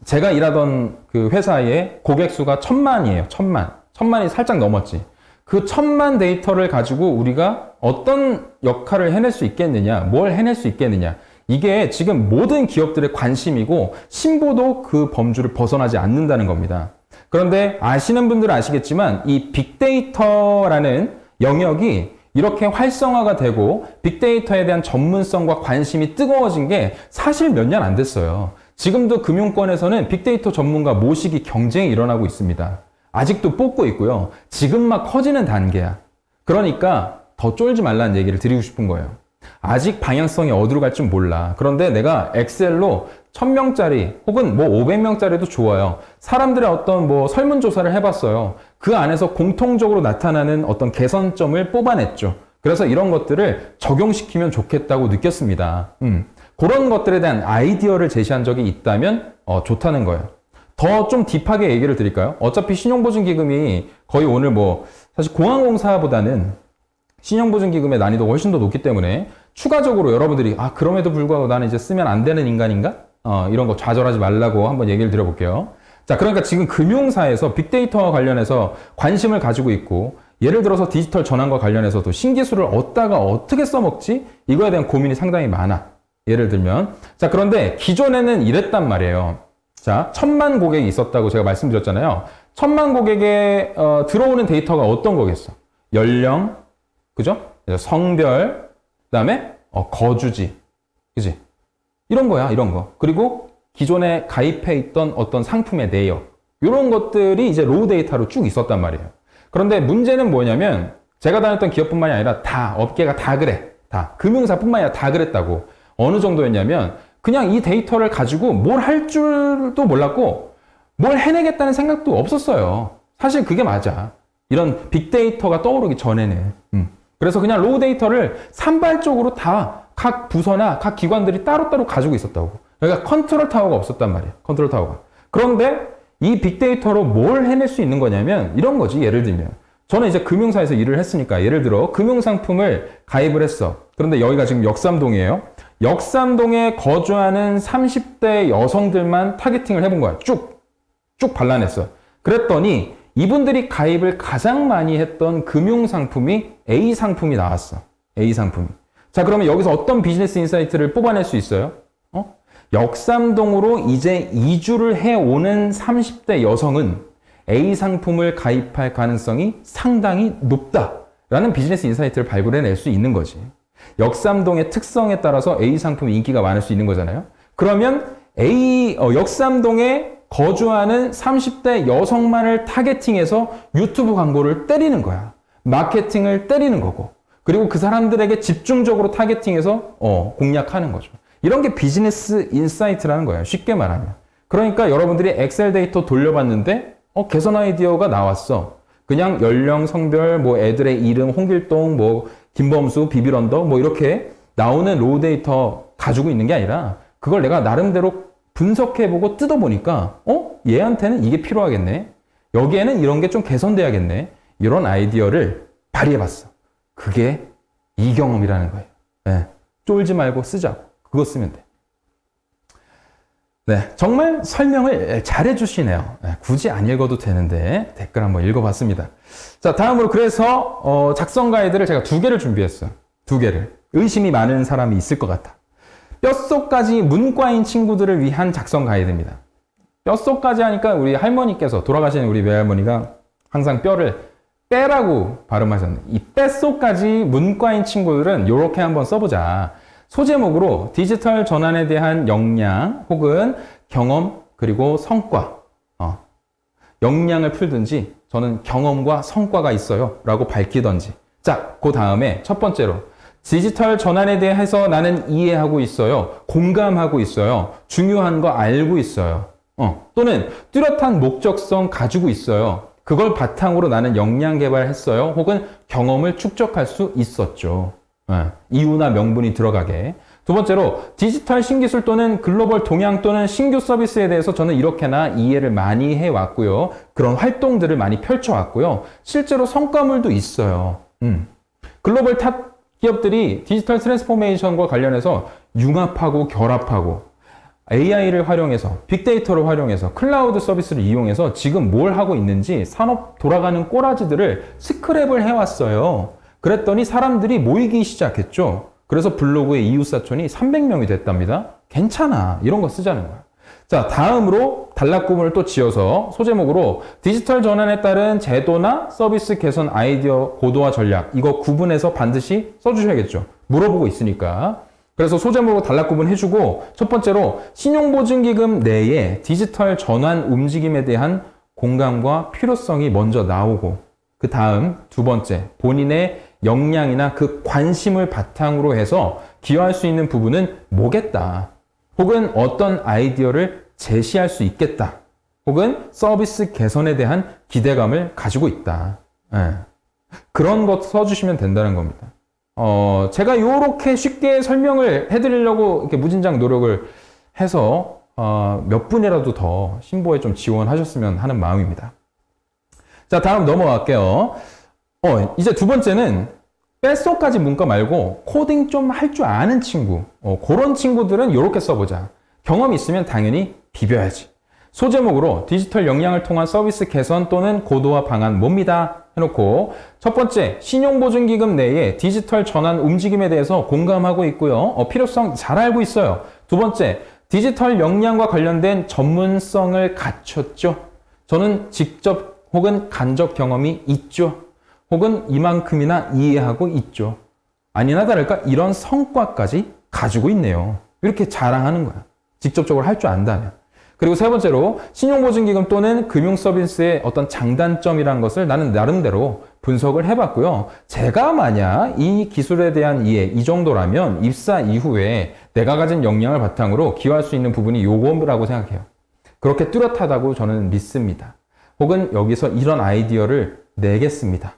제가 일하던 그 회사의 고객 수가 1000만이에요. 1000만. 1000만이 살짝 넘었지. 그 1000만 데이터를 가지고 우리가 어떤 역할을 해낼 수 있겠느냐, 뭘 해낼 수 있겠느냐. 이게 지금 모든 기업들의 관심이고 신보도 그 범주를 벗어나지 않는다는 겁니다. 그런데 아시는 분들은 아시겠지만 이 빅데이터라는 영역이 이렇게 활성화가 되고 빅데이터에 대한 전문성과 관심이 뜨거워진 게 사실 몇 년 안 됐어요. 지금도 금융권에서는 빅데이터 전문가 모시기 경쟁이 일어나고 있습니다. 아직도 뽑고 있고요. 지금 막 커지는 단계야. 그러니까 더 쫄지 말라는 얘기를 드리고 싶은 거예요. 아직 방향성이 어디로 갈지 몰라. 그런데 내가 엑셀로 1000명짜리 혹은 뭐 500명짜리도 좋아요. 사람들의 어떤 뭐 설문조사를 해봤어요. 그 안에서 공통적으로 나타나는 어떤 개선점을 뽑아냈죠. 그래서 이런 것들을 적용시키면 좋겠다고 느꼈습니다. 그런 것들에 대한 아이디어를 제시한 적이 있다면 좋다는 거예요. 더 좀 딥하게 얘기를 드릴까요? 어차피 신용보증기금이 거의 오늘 뭐 사실 공항공사보다는 신용보증기금의 난이도가 훨씬 더 높기 때문에 추가적으로 여러분들이 그럼에도 불구하고 나는 이제 쓰면 안 되는 인간인가? 이런 거 좌절하지 말라고 한번 얘기를 드려볼게요. 자, 그러니까 지금 금융사에서 빅데이터와 관련해서 관심을 가지고 있고 예를 들어서 디지털 전환과 관련해서도 신기술을 얻다가 어떻게 써먹지? 이거에 대한 고민이 상당히 많아. 예를 들면 자, 그런데 기존에는 이랬단 말이에요. 자, 1000만 고객이 있었다고 제가 말씀드렸잖아요. 1000만 고객에 들어오는 데이터가 어떤 거겠어? 연령, 그죠? 성별, 그다음에 거주지, 그지? 이런 거야, 이런 거. 그리고 기존에 가입해 있던 어떤 상품의 내역, 이런 것들이 이제 로우 데이터로 쭉 있었단 말이에요. 그런데 문제는 뭐냐면 제가 다녔던 기업뿐만이 아니라 다 업계가 다 그래, 다 금융사뿐만이 아니라 다 그랬다고. 어느 정도였냐면 그냥 이 데이터를 가지고 뭘 할 줄도 몰랐고 뭘 해내겠다는 생각도 없었어요. 사실 그게 맞아. 이런 빅데이터가 떠오르기 전에는. 그래서 그냥 로우 데이터를 산발적으로 다 각 부서나 각 기관들이 따로따로 가지고 있었다고. 그러니까 컨트롤 타워가 없었단 말이에요. 컨트롤 타워가. 그런데 이 빅데이터로 뭘 해낼 수 있는 거냐면 이런 거지. 예를 들면 저는 이제 금융사에서 일을 했으니까 예를 들어 금융상품을 가입을 했어. 그런데 여기가 지금 역삼동이에요. 역삼동에 거주하는 30대 여성들만 타겟팅을 해본 거야. 쭉 발라냈어. 그랬더니 이분들이 가입을 가장 많이 했던 금융상품이 A상품이 나왔어. A상품이. 자, 그러면 여기서 어떤 비즈니스 인사이트를 뽑아낼 수 있어요? 역삼동으로 이제 이주를 해오는 30대 여성은 A상품을 가입할 가능성이 상당히 높다라는 비즈니스 인사이트를 발굴해낼 수 있는 거지. 역삼동의 특성에 따라서 A 상품이 인기가 많을 수 있는 거잖아요. 그러면 역삼동에 거주하는 30대 여성만을 타겟팅해서 유튜브 광고를 때리는 거야. 마케팅을 때리는 거고. 그리고 그 사람들에게 집중적으로 타겟팅해서 공략하는 거죠. 이런 게 비즈니스 인사이트라는 거예요. 쉽게 말하면. 그러니까 여러분들이 엑셀 데이터 돌려봤는데 개선 아이디어가 나왔어. 그냥 연령, 성별, 뭐 애들의 이름, 홍길동, 뭐 김범수, 비비런더 뭐 이렇게 나오는 로우 데이터 가지고 있는 게 아니라 그걸 내가 나름대로 분석해보고 뜯어보니까 얘한테는 이게 필요하겠네. 여기에는 이런 게 좀 개선돼야겠네. 이런 아이디어를 발휘해봤어. 그게 이 경험이라는 거예요. 네. 쫄지 말고 쓰자고. 그거 쓰면 돼. 네, 정말 설명을 잘 해주시네요. 네, 굳이 안 읽어도 되는데 댓글 한번 읽어봤습니다. 자, 다음으로 그래서 작성 가이드를 제가 2개를 준비했어요. 2개를. 의심이 많은 사람이 있을 것 같아. 뼛속까지 문과인 친구들을 위한 작성 가이드입니다. 뼛속까지 하니까 우리 할머니께서 돌아가신 우리 외할머니가 항상 뼈를 빼라고 발음하셨네. 이 뼛속까지 문과인 친구들은 이렇게 한번 써보자. 소제목으로 디지털 전환에 대한 역량 혹은 경험 그리고 성과 역량을 풀든지 저는 경험과 성과가 있어요 라고 밝히던지. 자, 그 다음에 첫 번째로 디지털 전환에 대해서 나는 이해하고 있어요. 공감하고 있어요. 중요한 거 알고 있어요. 또는 뚜렷한 목적성 가지고 있어요. 그걸 바탕으로 나는 역량 개발했어요. 혹은 경험을 축적할 수 있었죠. 이유나 명분이 들어가게. 두 번째로 디지털 신기술 또는 글로벌 동향 또는 신규 서비스에 대해서 저는 이렇게나 이해를 많이 해왔고요. 그런 활동들을 많이 펼쳐왔고요. 실제로 성과물도 있어요. 글로벌 탑 기업들이 디지털 트랜스포메이션과 관련해서 융합하고 결합하고 AI를 활용해서 빅데이터를 활용해서 클라우드 서비스를 이용해서 지금 뭘 하고 있는지 산업 돌아가는 꼬라지들을 스크랩을 해왔어요. 그랬더니 사람들이 모이기 시작했죠. 그래서 블로그의 이웃사촌이 300명이 됐답니다. 괜찮아. 이런 거 쓰자는 거야. 자, 다음으로 단락구문을 또 지어서 소제목으로 디지털 전환에 따른 제도나 서비스 개선 아이디어 고도화 전략 이거 구분해서 반드시 써주셔야겠죠. 물어보고 있으니까. 그래서 소제목으로 단락구분 해주고 첫 번째로 신용보증기금 내에 디지털 전환 움직임에 대한 공감과 필요성이 먼저 나오고 그 다음 두 번째 본인의 역량이나 그 관심을 바탕으로 해서 기여할 수 있는 부분은 뭐겠다. 혹은 어떤 아이디어를 제시할 수 있겠다. 혹은 서비스 개선에 대한 기대감을 가지고 있다. 그런 것 써주시면 된다는 겁니다. 제가 이렇게 쉽게 설명을 해드리려고 이렇게 무진장 노력을 해서 몇 분이라도 더 신보에 좀 지원하셨으면 하는 마음입니다. 자, 다음 넘어갈게요. 이제 두 번째는 뼛속까지 문과 말고 코딩 좀 할 줄 아는 친구. 그런 친구들은 이렇게 써보자. 경험 있으면 당연히 비벼야지. 소제목으로 디지털 역량을 통한 서비스 개선 또는 고도화 방안 뭡니다. 해놓고 첫 번째 신용보증기금 내에 디지털 전환 움직임에 대해서 공감하고 있고요. 필요성 잘 알고 있어요. 두 번째 디지털 역량과 관련된 전문성을 갖췄죠. 저는 직접 혹은 간접 경험이 있죠. 혹은 이만큼이나 이해하고 있죠. 아니나 다를까 이런 성과까지 가지고 있네요. 이렇게 자랑하는 거야. 직접적으로 할 줄 안다면. 그리고 세 번째로 신용보증기금 또는 금융서비스의 어떤 장단점이라는 것을 나는 나름대로 분석을 해봤고요. 제가 만약 이 기술에 대한 이해 이 정도라면 입사 이후에 내가 가진 역량을 바탕으로 기여할 수 있는 부분이 요거라고 생각해요. 그렇게 뚜렷하다고 저는 믿습니다. 혹은 여기서 이런 아이디어를 내겠습니다.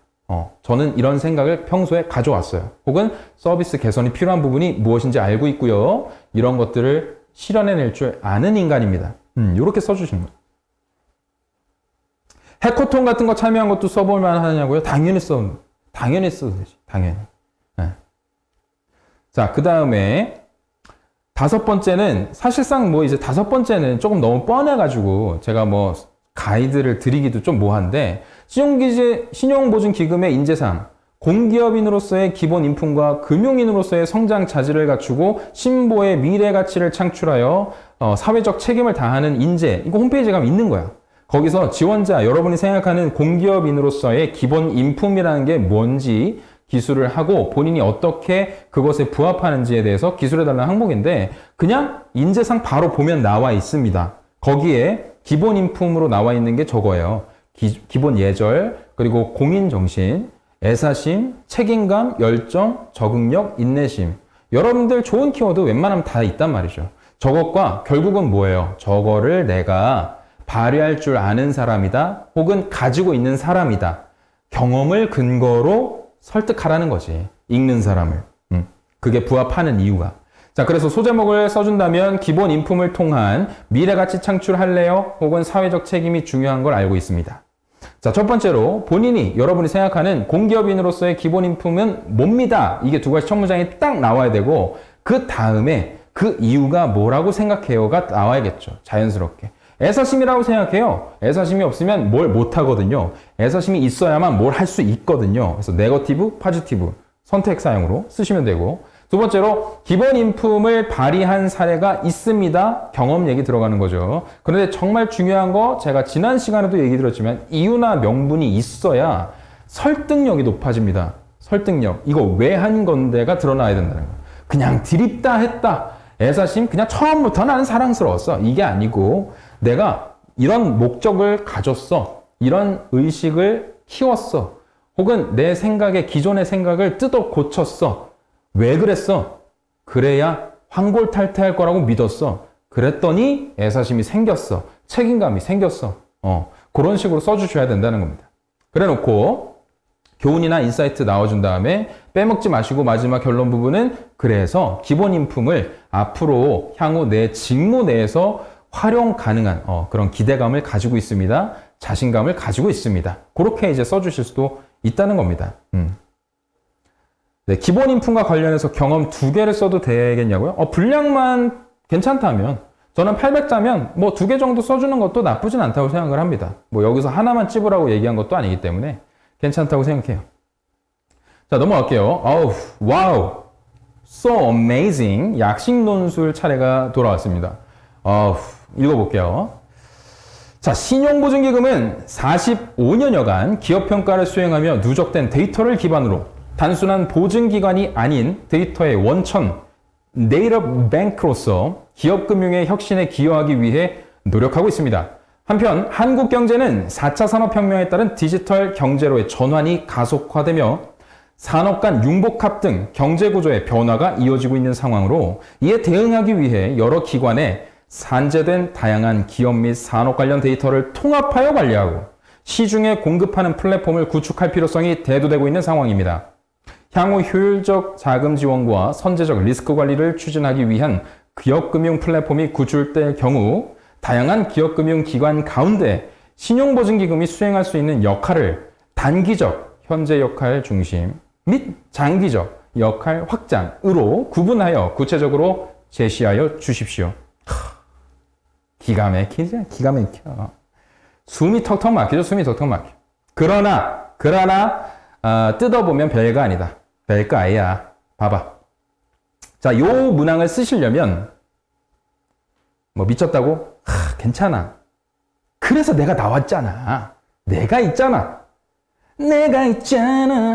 저는 이런 생각을 평소에 가져왔어요. 혹은 서비스 개선이 필요한 부분이 무엇인지 알고 있고요. 이런 것들을 실현해낼 줄 아는 인간입니다. 이렇게 써주시는 거예요. 해커톤 같은 거 참여한 것도 써볼 만하냐고요? 당연히 써도 되지. 당연히. 네. 자, 그 다음에 다섯 번째는 사실상 뭐 이제 다섯 번째는 조금 너무 뻔해가지고 제가 뭐 가이드를 드리기도 좀 뭐한데 신용보증기금의 인재상 공기업인으로서의 기본 인품과 금융인으로서의 성장 자질을 갖추고 신보의 미래 가치를 창출하여 사회적 책임을 다하는 인재 이거 홈페이지에 가면 있는 거야. 거기서 지원자 여러분이 생각하는 공기업인으로서의 기본 인품이라는 게 뭔지 기술을 하고 본인이 어떻게 그것에 부합하는지에 대해서 기술해달라는 항목인데 그냥 인재상 바로 보면 나와 있습니다. 거기에 기본 인품으로 나와 있는 게 저거예요. 기본 예절, 그리고 공인정신, 애사심, 책임감, 열정, 적응력, 인내심. 여러분들 좋은 키워드 웬만하면 다 있단 말이죠. 저것과 결국은 뭐예요? 저거를 내가 발휘할 줄 아는 사람이다. 혹은 가지고 있는 사람이다. 경험을 근거로 설득하라는 거지. 읽는 사람을. 그게 부합하는 이유가. 자, 그래서 소제목을 써준다면 기본 인품을 통한 미래가치 창출할래요? 혹은 사회적 책임이 중요한 걸 알고 있습니다. 자, 첫 번째로 본인이 여러분이 생각하는 공기업인으로서의 기본 인품은 뭡니다. 이게 두 가지 첫 문장이 딱 나와야 되고 그 다음에 그 이유가 뭐라고 생각해요가 나와야겠죠. 자연스럽게. 애사심이라고 생각해요. 애사심이 없으면 뭘 못하거든요. 애사심이 있어야만 뭘 할 수 있거든요. 그래서 네거티브, 파지티브 선택 사용으로 쓰시면 되고 두 번째로 기본 인품을 발휘한 사례가 있습니다. 경험 얘기 들어가는 거죠. 그런데 정말 중요한 거 제가 지난 시간에도 얘기 드렸지만 이유나 명분이 있어야 설득력이 높아집니다. 설득력. 이거 왜 한 건데가 드러나야 된다는 거예요. 그냥 드립다 했다. 애사심 그냥 처음부터 나는 사랑스러웠어. 이게 아니고 내가 이런 목적을 가졌어. 이런 의식을 키웠어. 혹은 내 생각에 기존의 생각을 뜯어 고쳤어. 왜 그랬어? 그래야 황골탈퇴할 거라고 믿었어. 그랬더니 애사심이 생겼어. 책임감이 생겼어. 그런 식으로 써주셔야 된다는 겁니다. 그래 놓고 교훈이나 인사이트 나와준 다음에 빼먹지 마시고 마지막 결론 부분은 그래서 기본 인품을 앞으로 향후 내 직무 내에서 활용 가능한 그런 기대감을 가지고 있습니다. 자신감을 가지고 있습니다. 그렇게 이제 써주실 수도 있다는 겁니다. 네, 기본 인품과 관련해서 경험 2개를 써도 되겠냐고요? 분량만 괜찮다면 저는 800자면 뭐 2개 정도 써주는 것도 나쁘진 않다고 생각을 합니다. 뭐 여기서 하나만 찝으라고 얘기한 것도 아니기 때문에 괜찮다고 생각해요. 자, 넘어갈게요. 와우, so amazing. 약식 논술 차례가 돌아왔습니다. 읽어볼게요. 자, 신용보증기금은 45년여간 기업평가를 수행하며 누적된 데이터를 기반으로 단순한 보증기관이 아닌 데이터의 원천, 데이터 뱅크로서 기업금융의 혁신에 기여하기 위해 노력하고 있습니다. 한편 한국 경제는 4차 산업혁명에 따른 디지털 경제로의 전환이 가속화되며 산업 간 융복합 등 경제구조의 변화가 이어지고 있는 상황으로 이에 대응하기 위해 여러 기관에 산재된 다양한 기업 및 산업 관련 데이터를 통합하여 관리하고 시중에 공급하는 플랫폼을 구축할 필요성이 대두되고 있는 상황입니다. 향후 효율적 자금 지원과 선제적 리스크 관리를 추진하기 위한 기업금융 플랫폼이 구축될 경우 다양한 기업금융 기관 가운데 신용보증기금이 수행할 수 있는 역할을 단기적 현재 역할 중심 및 장기적 역할 확장으로 구분하여 구체적으로 제시하여 주십시오. 기가 막히죠? 기가 막혀. 숨이 턱턱 막히죠? 숨이 턱턱 막혀. 그러나 뜯어보면 별거 아니다. 별거 아니야. 봐봐. 자, 요 문항을 쓰시려면 뭐 미쳤다고? 괜찮아. 그래서 내가 나왔잖아. 내가 있잖아.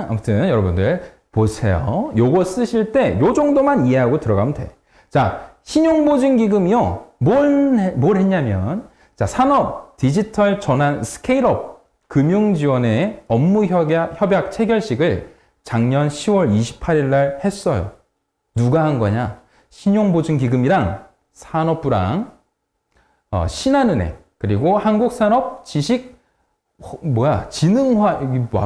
아무튼 여러분들 보세요. 요거 쓰실 때 요 정도만 이해하고 들어가면 돼. 자, 신용보증기금이요. 뭘 했냐면 자, 산업 디지털 전환 스케일업 금융지원의 업무 협약 체결식을 작년 10월 28일 날 했어요. 누가 한 거냐? 신용보증기금이랑 산업부랑 신한은행 그리고 진흥화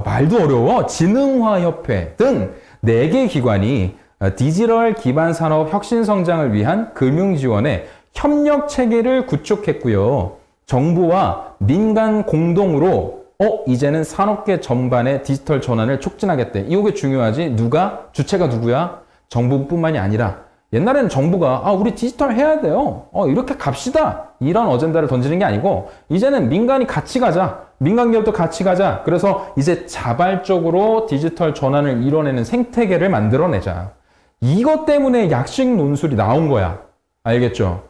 말도 어려워. 진흥화협회 등 4개 기관이 디지털 기반 산업 혁신 성장을 위한 금융 지원의 협력 체계를 구축했고요. 정부와 민간 공동으로 이제는 산업계 전반의 디지털 전환을 촉진하겠대. 이게 중요하지. 주체가 누구야? 정부뿐만이 아니라 옛날에는 정부가 우리 디지털 해야 돼요. 이렇게 갑시다. 이런 어젠다를 던지는 게 아니고 이제는 민간이 같이 가자. 민간 기업도 같이 가자. 그래서 이제 자발적으로 디지털 전환을 이뤄내는 생태계를 만들어내자. 이것 때문에 약식 논술이 나온 거야. 알겠죠?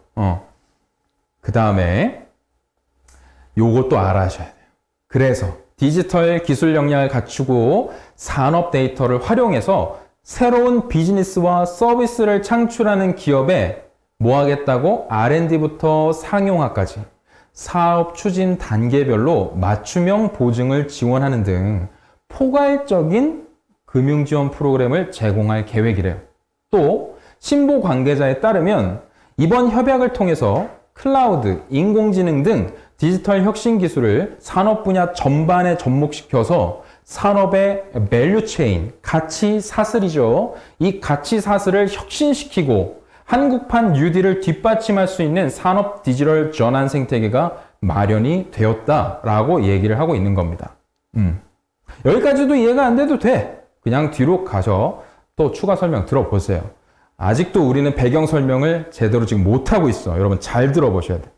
그 다음에 요것도 알아셔야 돼요. 그래서 디지털 기술 역량을 갖추고 산업 데이터를 활용해서 새로운 비즈니스와 서비스를 창출하는 기업에 뭐 하겠다고? R&D부터 상용화까지 사업 추진 단계별로 맞춤형 보증을 지원하는 등 포괄적인 금융 지원 프로그램을 제공할 계획이래요. 또 신보 관계자에 따르면 이번 협약을 통해서 클라우드, 인공지능 등 디지털 혁신 기술을 산업 분야 전반에 접목시켜서 산업의 밸류 체인, 가치 사슬이죠. 이 가치 사슬을 혁신시키고 한국판 뉴딜을 뒷받침할 수 있는 산업 디지털 전환 생태계가 마련이 되었다라고 얘기를 하고 있는 겁니다. 여기까지도 이해가 안 돼도 돼. 그냥 뒤로 가서 또 추가 설명 들어보세요. 아직도 우리는 배경 설명을 제대로 지금 못하고 있어. 여러분 잘 들어보셔야 돼.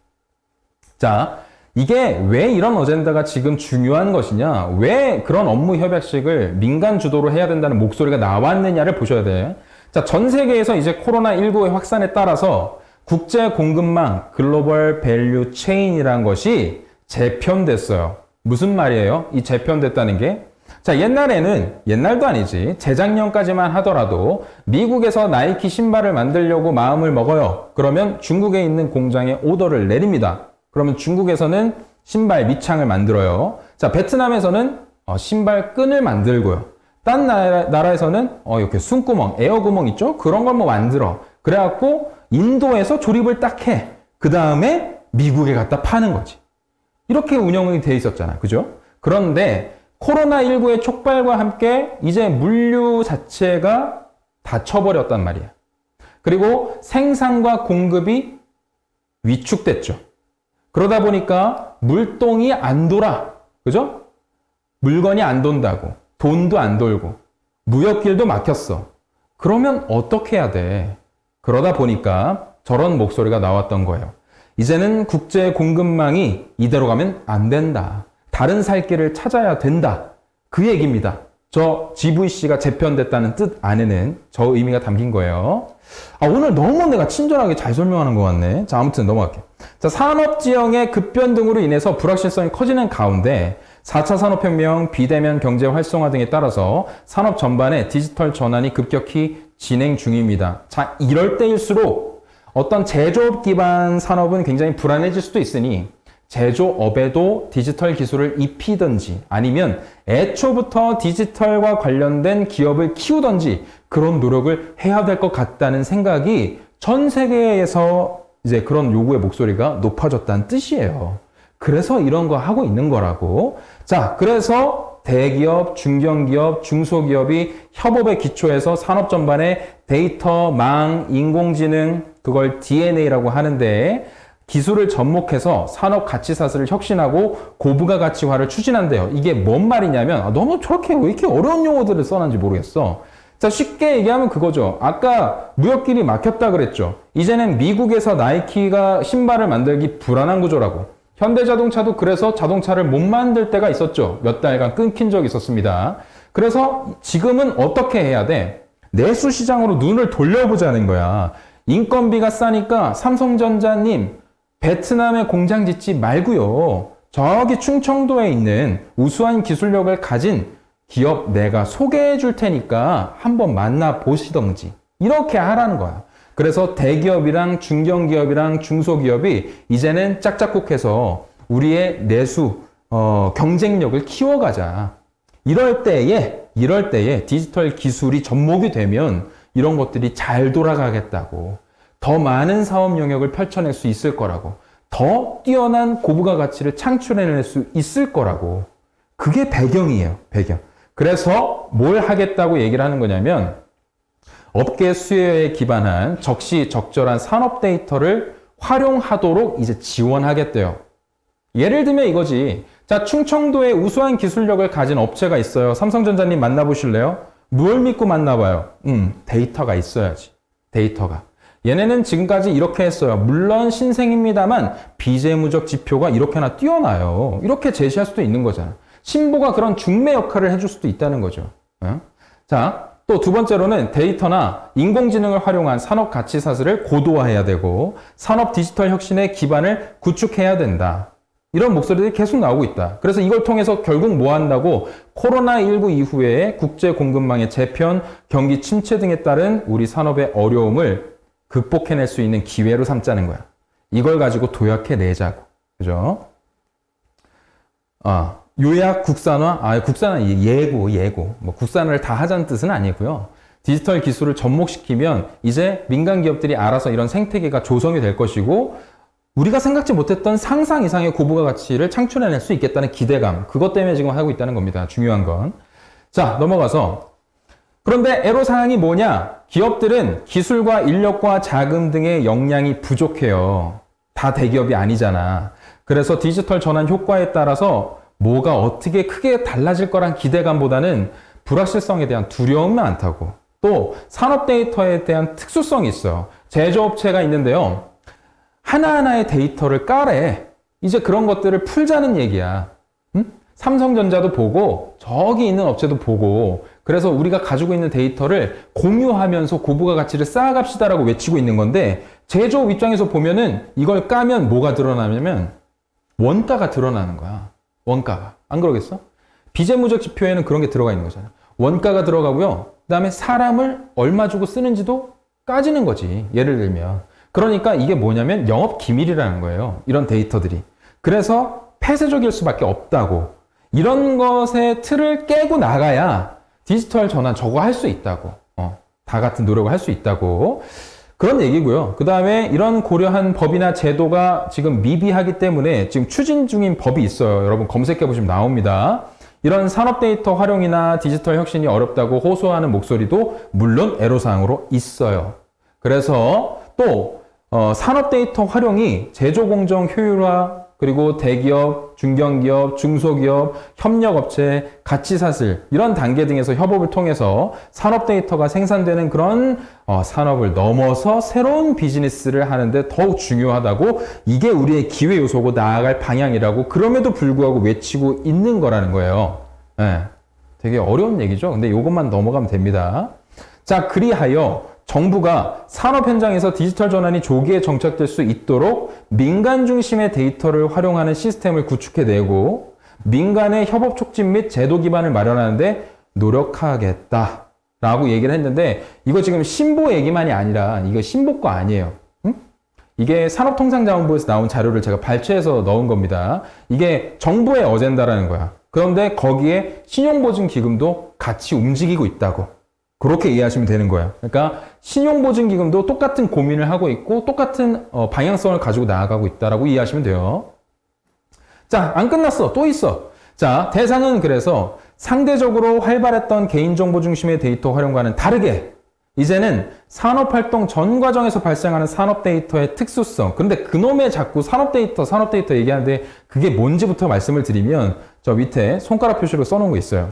자, 이게 왜 이런 어젠다가 지금 중요한 것이냐, 왜 그런 업무 협약식을 민간 주도로 해야 된다는 목소리가 나왔느냐를 보셔야 돼. 자, 전 세계에서 이제 코로나19의 확산에 따라서 국제 공급망, 글로벌 밸류 체인이라는 것이 재편됐어요. 무슨 말이에요? 이 재편됐다는 게? 자, 옛날도 아니지. 재작년까지만 하더라도 미국에서 나이키 신발을 만들려고 마음을 먹어요. 그러면 중국에 있는 공장에 오더를 내립니다. 그러면 중국에서는 신발 밑창을 만들어요. 자, 베트남에서는 신발 끈을 만들고요. 딴 나라에서는 이렇게 숨구멍, 에어구멍 있죠? 그런 걸 뭐 만들어. 그래갖고 인도에서 조립을 딱 해. 그 다음에 미국에 갖다 파는 거지. 이렇게 운영이 돼 있었잖아. 그죠? 그런데 코로나19의 촉발과 함께 이제 물류 자체가 닫혀버렸단 말이야. 그리고 생산과 공급이 위축됐죠. 그러다 보니까 물동이 안 돌아. 그죠? 물건이 안 돈다고. 돈도 안 돌고. 무역길도 막혔어. 그러면 어떻게 해야 돼? 그러다 보니까 저런 목소리가 나왔던 거예요. 이제는 국제 공급망이 이대로 가면 안 된다. 다른 살 길을 찾아야 된다. 그 얘기입니다. 저 GVC가 재편됐다는 뜻 안에는 저 의미가 담긴 거예요. 오늘 너무 내가 친절하게 잘 설명하는 것 같네. 자, 아무튼 넘어갈게요. 자, 산업지형의 급변 등으로 인해서 불확실성이 커지는 가운데 4차 산업혁명, 비대면 경제 활성화 등에 따라서 산업 전반의 디지털 전환이 급격히 진행 중입니다. 자, 이럴 때일수록 어떤 제조업 기반 산업은 굉장히 불안해질 수도 있으니 제조업에도 디지털 기술을 입히든지 아니면 애초부터 디지털과 관련된 기업을 키우든지 그런 노력을 해야 될 것 같다는 생각이 전 세계에서 이제 그런 요구의 목소리가 높아졌다는 뜻이에요. 그래서 이런 거 하고 있는 거라고. 자, 그래서 대기업, 중견기업, 중소기업이 협업에 기초해서 산업 전반에 데이터, 망, 인공지능, 그걸 DNA라고 하는데 기술을 접목해서 산업 가치 사슬을 혁신하고 고부가 가치화를 추진한대요. 이게 뭔 말이냐면 너무 저렇게 왜 이렇게 어려운 용어들을 써놨는지 모르겠어. 자, 쉽게 얘기하면 그거죠. 아까 무역길이 막혔다 그랬죠. 이제는 미국에서 나이키가 신발을 만들기 불안한 구조라고. 현대자동차도 그래서 자동차를 못 만들 때가 있었죠. 몇 달간 끊긴 적이 있었습니다. 그래서 지금은 어떻게 해야 돼? 내수 시장으로 눈을 돌려보자는 거야. 인건비가 싸니까 삼성전자님 베트남에 공장 짓지 말고요. 저기 충청도에 있는 우수한 기술력을 가진 기업 내가 소개해 줄 테니까 한번 만나보시던지 이렇게 하라는 거야. 그래서 대기업이랑 중견기업이랑 중소기업이 이제는 짝짝꿍해서 우리의 내수 경쟁력을 키워가자. 이럴 때에 디지털 기술이 접목이 되면 이런 것들이 잘 돌아가겠다고. 더 많은 사업 영역을 펼쳐낼 수 있을 거라고. 더 뛰어난 고부가 가치를 창출해낼 수 있을 거라고. 그게 배경이에요. 배경. 그래서 뭘 하겠다고 얘기를 하는 거냐면 업계 수요에 기반한 적시적절한 산업 데이터를 활용하도록 이제 지원하겠대요. 예를 들면 이거지. 자, 충청도에 우수한 기술력을 가진 업체가 있어요. 삼성전자님 만나보실래요? 뭘 믿고 만나봐요? 데이터가 있어야지. 데이터가. 얘네는 지금까지 이렇게 했어요. 물론 신생입니다만 비재무적 지표가 이렇게나 뛰어나요. 이렇게 제시할 수도 있는 거잖아. 신보가 그런 중매 역할을 해줄 수도 있다는 거죠. 자, 또 두 번째로는 데이터나 인공지능을 활용한 산업 가치 사슬을 고도화해야 되고 산업 디지털 혁신의 기반을 구축해야 된다. 이런 목소리들이 계속 나오고 있다. 그래서 이걸 통해서 결국 뭐 한다고 코로나19 이후에 국제 공급망의 재편, 경기 침체 등에 따른 우리 산업의 어려움을 극복해낼 수 있는 기회로 삼자는 거야. 이걸 가지고 도약해내자고. 그죠? 요약 국산화, 국산화 예고. 뭐 국산화를 다 하자는 뜻은 아니고요. 디지털 기술을 접목시키면 이제 민간 기업들이 알아서 이런 생태계가 조성이 될 것이고 우리가 생각지 못했던 상상 이상의 고부가 가치를 창출해낼 수 있겠다는 기대감. 그것 때문에 지금 하고 있다는 겁니다. 중요한 건. 자, 넘어가서. 그런데 애로사항이 뭐냐? 기업들은 기술과 인력과 자금 등의 역량이 부족해요. 다 대기업이 아니잖아. 그래서 디지털 전환 효과에 따라서 뭐가 어떻게 크게 달라질 거란 기대감보다는 불확실성에 대한 두려움이 많다고. 또 산업 데이터에 대한 특수성이 있어요. 제조업체가 있는데요. 하나하나의 데이터를 까래. 이제 그런 것들을 풀자는 얘기야. 삼성전자도 보고 저기 있는 업체도 보고 그래서 우리가 가지고 있는 데이터를 공유하면서 고부가 가치를 쌓아갑시다라고 외치고 있는 건데 제조업 입장에서 보면은 이걸 까면 뭐가 드러나냐면 원가가 드러나는 거야. 원가가. 안 그러겠어? 비재무적 지표에는 그런 게 들어가 있는 거잖아. 원가가 들어가고요. 그 다음에 사람을 얼마 주고 쓰는지도 까지는 거지. 예를 들면. 그러니까 이게 뭐냐면 영업 기밀이라는 거예요. 이런 데이터들이. 그래서 폐쇄적일 수밖에 없다고. 이런 것의 틀을 깨고 나가야 디지털 전환 저거 할 수 있다고. 다 같은 노력을 할 수 있다고. 그런 얘기고요. 그 다음에 이런 고려한 법이나 제도가 지금 미비하기 때문에 지금 추진 중인 법이 있어요. 여러분 검색해 보시면 나옵니다. 이런 산업 데이터 활용이나 디지털 혁신이 어렵다고 호소하는 목소리도 물론 애로사항으로 있어요. 그래서 또 산업 데이터 활용이 제조 공정 효율화 그리고 대기업, 중견기업, 중소기업, 협력업체, 가치사슬 이런 단계 등에서 협업을 통해서 산업 데이터가 생산되는 그런 산업을 넘어서 새로운 비즈니스를 하는데 더욱 중요하다고 이게 우리의 기회 요소고 나아갈 방향이라고 그럼에도 불구하고 외치고 있는 거라는 거예요. 네, 되게 어려운 얘기죠. 근데 이것만 넘어가면 됩니다. 자, 그리하여 정부가 산업 현장에서 디지털 전환이 조기에 정착될 수 있도록 민간 중심의 데이터를 활용하는 시스템을 구축해내고 민간의 협업 촉진 및 제도 기반을 마련하는데 노력하겠다라고 얘기를 했는데 이거 지금 신보 얘기만이 아니라 이거 신보 거 아니에요. 이게 산업통상자원부에서 나온 자료를 제가 발췌해서 넣은 겁니다. 이게 정부의 어젠다라는 거야. 그런데 거기에 신용보증기금도 같이 움직이고 있다고. 그렇게 이해하시면 되는 거예요. 그러니까 신용보증기금도 똑같은 고민을 하고 있고 똑같은 방향성을 가지고 나아가고 있다라고 이해하시면 돼요. 자, 안 끝났어. 또 있어. 자, 대상은 그래서 상대적으로 활발했던 개인정보 중심의 데이터 활용과는 다르게 이제는 산업활동 전 과정에서 발생하는 산업 데이터의 특수성. 그런데 그놈의 자꾸 산업 데이터 얘기하는데 그게 뭔지부터 말씀을 드리면 저 밑에 손가락 표시로 써놓은 거 있어요.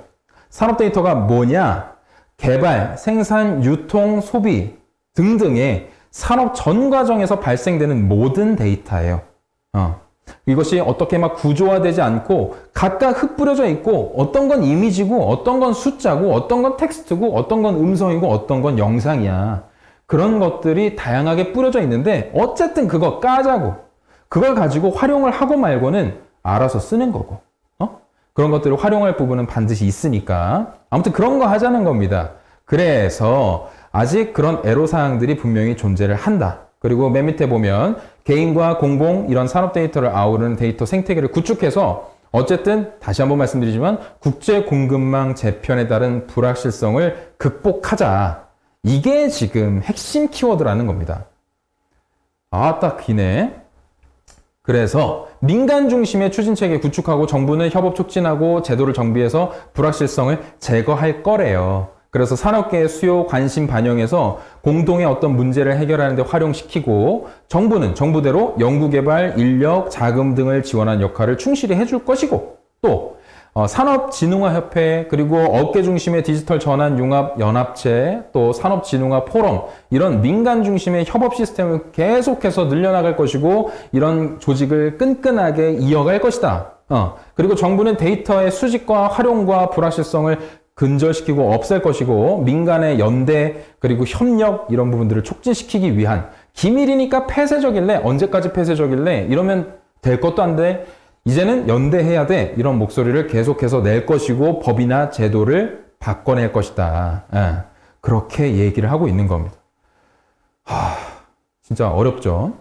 산업 데이터가 뭐냐? 개발, 생산, 유통, 소비 등등의 산업 전 과정에서 발생되는 모든 데이터예요. 이것이 어떻게 막 구조화되지 않고 각각 흩뿌려져 있고 어떤 건 이미지고 어떤 건 숫자고 어떤 건 텍스트고 어떤 건 음성이고 어떤 건 영상이야. 그런 것들이 다양하게 뿌려져 있는데 어쨌든 그거 까자고. 그걸 가지고 활용을 하고 말고는 알아서 쓰는 거고. 그런 것들을 활용할 부분은 반드시 있으니까 아무튼 그런 거 하자는 겁니다. 그래서 아직 그런 애로사항들이 분명히 존재를 한다. 그리고 맨 밑에 보면 개인과 공공 이런 산업 데이터를 아우르는 데이터 생태계를 구축해서 어쨌든 다시 한번 말씀드리지만 국제 공급망 재편에 따른 불확실성을 극복하자. 이게 지금 핵심 키워드라는 겁니다. 딱 기네. 그래서 민간 중심의 추진체계 구축하고 정부는 협업 촉진하고 제도를 정비해서 불확실성을 제거할 거래요. 그래서 산업계의 수요 관심 반영해서 공동의 어떤 문제를 해결하는 데 활용시키고 정부는 정부대로 연구개발, 인력, 자금 등을 지원하는 역할을 충실히 해줄 것이고 또 산업진흥화협회 그리고 업계 중심의 디지털 전환 융합 연합체 또 산업진흥화 포럼 이런 민간 중심의 협업 시스템을 계속해서 늘려나갈 것이고 이런 조직을 끈끈하게 이어갈 것이다. 그리고 정부는 데이터의 수집과 활용과 불확실성을 근절시키고 없앨 것이고 민간의 연대 그리고 협력 이런 부분들을 촉진시키기 위한 기밀이니까 폐쇄적일래? 언제까지 폐쇄적일래? 이러면 될 것도 안 돼. 이제는 연대해야 돼. 이런 목소리를 계속해서 낼 것이고 법이나 제도를 바꿔낼 것이다. 그렇게 얘기를 하고 있는 겁니다. 진짜 어렵죠.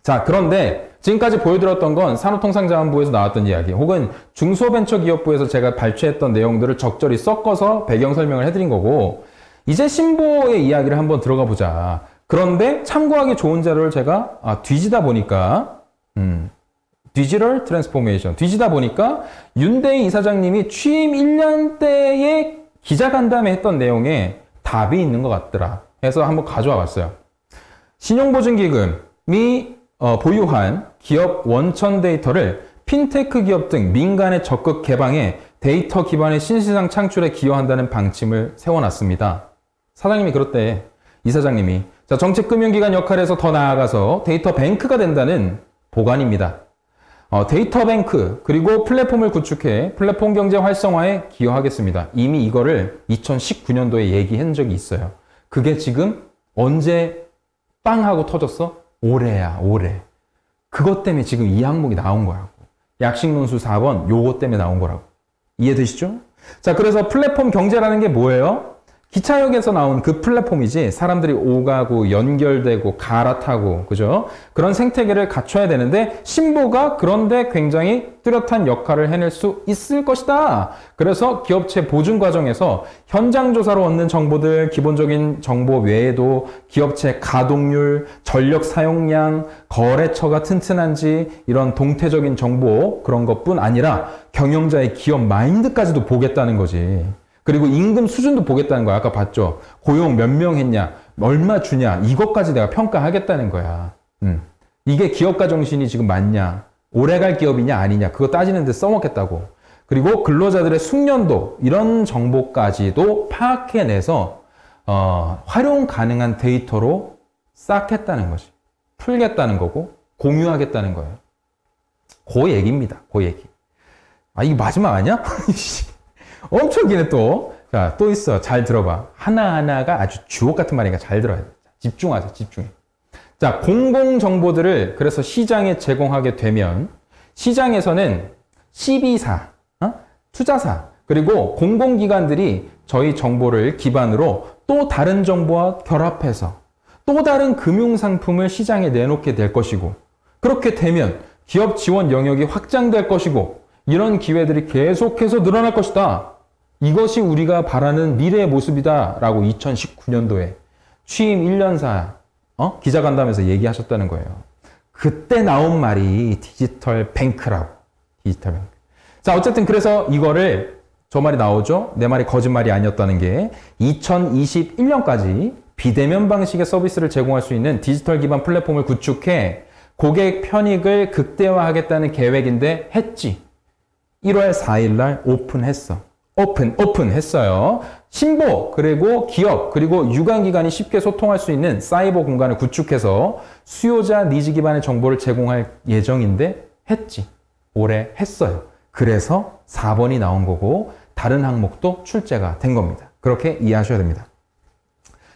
자, 그런데 지금까지 보여드렸던 건 산업통상자원부에서 나왔던 이야기 혹은 중소벤처기업부에서 제가 발췌했던 내용들을 적절히 섞어서 배경 설명을 해드린 거고 이제 신보의 이야기를 한번 들어가 보자. 그런데 참고하기 좋은 자료를 제가 뒤지다 보니까 디지털 트랜스포메이션 뒤지다 보니까 윤대희 이사장님이 취임 1년 때에 기자간담회 했던 내용에 답이 있는 것 같더라. 해서 한번 가져와 봤어요. 신용보증기금이 보유한 기업 원천 데이터를 핀테크 기업 등 민간에 적극 개방해 데이터 기반의 신시장 창출에 기여한다는 방침을 세워놨습니다. 사장님이 그렇대. 이사장님이. 자, 정책금융기관 역할에서 더 나아가서 데이터 뱅크가 된다는 보관입니다. 데이터 뱅크 그리고 플랫폼을 구축해 플랫폼 경제 활성화에 기여하겠습니다. 이미 이거를 2019년도에 얘기한 적이 있어요. 그게 지금 언제 빵 하고 터졌어? 올해야, 올해. 그것 때문에 지금 이 항목이 나온 거라고. 약식론수 4번 요거 때문에 나온 거라고. 이해되시죠? 자, 그래서 플랫폼 경제라는 게 뭐예요? 기차역에서 나온 그 플랫폼이지 사람들이 오가고 연결되고 갈아타고 그죠? 그런 생태계를 갖춰야 되는데 신보가 그런데 굉장히 뚜렷한 역할을 해낼 수 있을 것이다. 그래서 기업체 보증 과정에서 현장 조사로 얻는 정보들 기본적인 정보 외에도 기업체 가동률, 전력 사용량, 거래처가 튼튼한지 이런 동태적인 정보 그런 것뿐 아니라 경영자의 기업 마인드까지도 보겠다는 거지. 그리고 임금 수준도 보겠다는 거야. 아까 봤죠? 고용 몇 명 했냐, 얼마 주냐, 이것까지 내가 평가하겠다는 거야. 이게 기업가 정신이 지금 맞냐, 오래갈 기업이냐 아니냐, 그거 따지는데 써먹겠다고. 그리고 근로자들의 숙련도, 이런 정보까지도 파악해내서 활용 가능한 데이터로 쌓겠다는 거지. 풀겠다는 거고, 공유하겠다는 거예요. 그 얘기입니다. 그 얘기. 이게 마지막 아니야? 엄청 기네 또. 자, 또 있어. 잘 들어봐. 하나하나가 아주 주옥 같은 말이니까 잘 들어야 돼. 집중하자, 집중해. 자, 공공정보들을 그래서 시장에 제공하게 되면 시장에서는 CB사, 투자사, 그리고 공공기관들이 저희 정보를 기반으로 또 다른 정보와 결합해서 또 다른 금융상품을 시장에 내놓게 될 것이고 그렇게 되면 기업 지원 영역이 확장될 것이고 이런 기회들이 계속해서 늘어날 것이다. 이것이 우리가 바라는 미래의 모습이다. 라고 2019년도에 취임 1년사 기자간담회에서 얘기하셨다는 거예요. 그때 나온 말이 디지털 뱅크라고. 디지털 뱅크. 자, 어쨌든 그래서 이거를 저 말이 나오죠. 내 말이 거짓말이 아니었다는 게 2021년까지 비대면 방식의 서비스를 제공할 수 있는 디지털 기반 플랫폼을 구축해 고객 편익을 극대화하겠다는 계획인데 했지. 1월 4일 날 오픈했어. 오픈했어요. 신보, 그리고 기업, 그리고 유관기관이 쉽게 소통할 수 있는 사이버 공간을 구축해서 수요자 니즈 기반의 정보를 제공할 예정인데 했지. 올해 했어요. 그래서 4번이 나온 거고 다른 항목도 출제가 된 겁니다. 그렇게 이해하셔야 됩니다.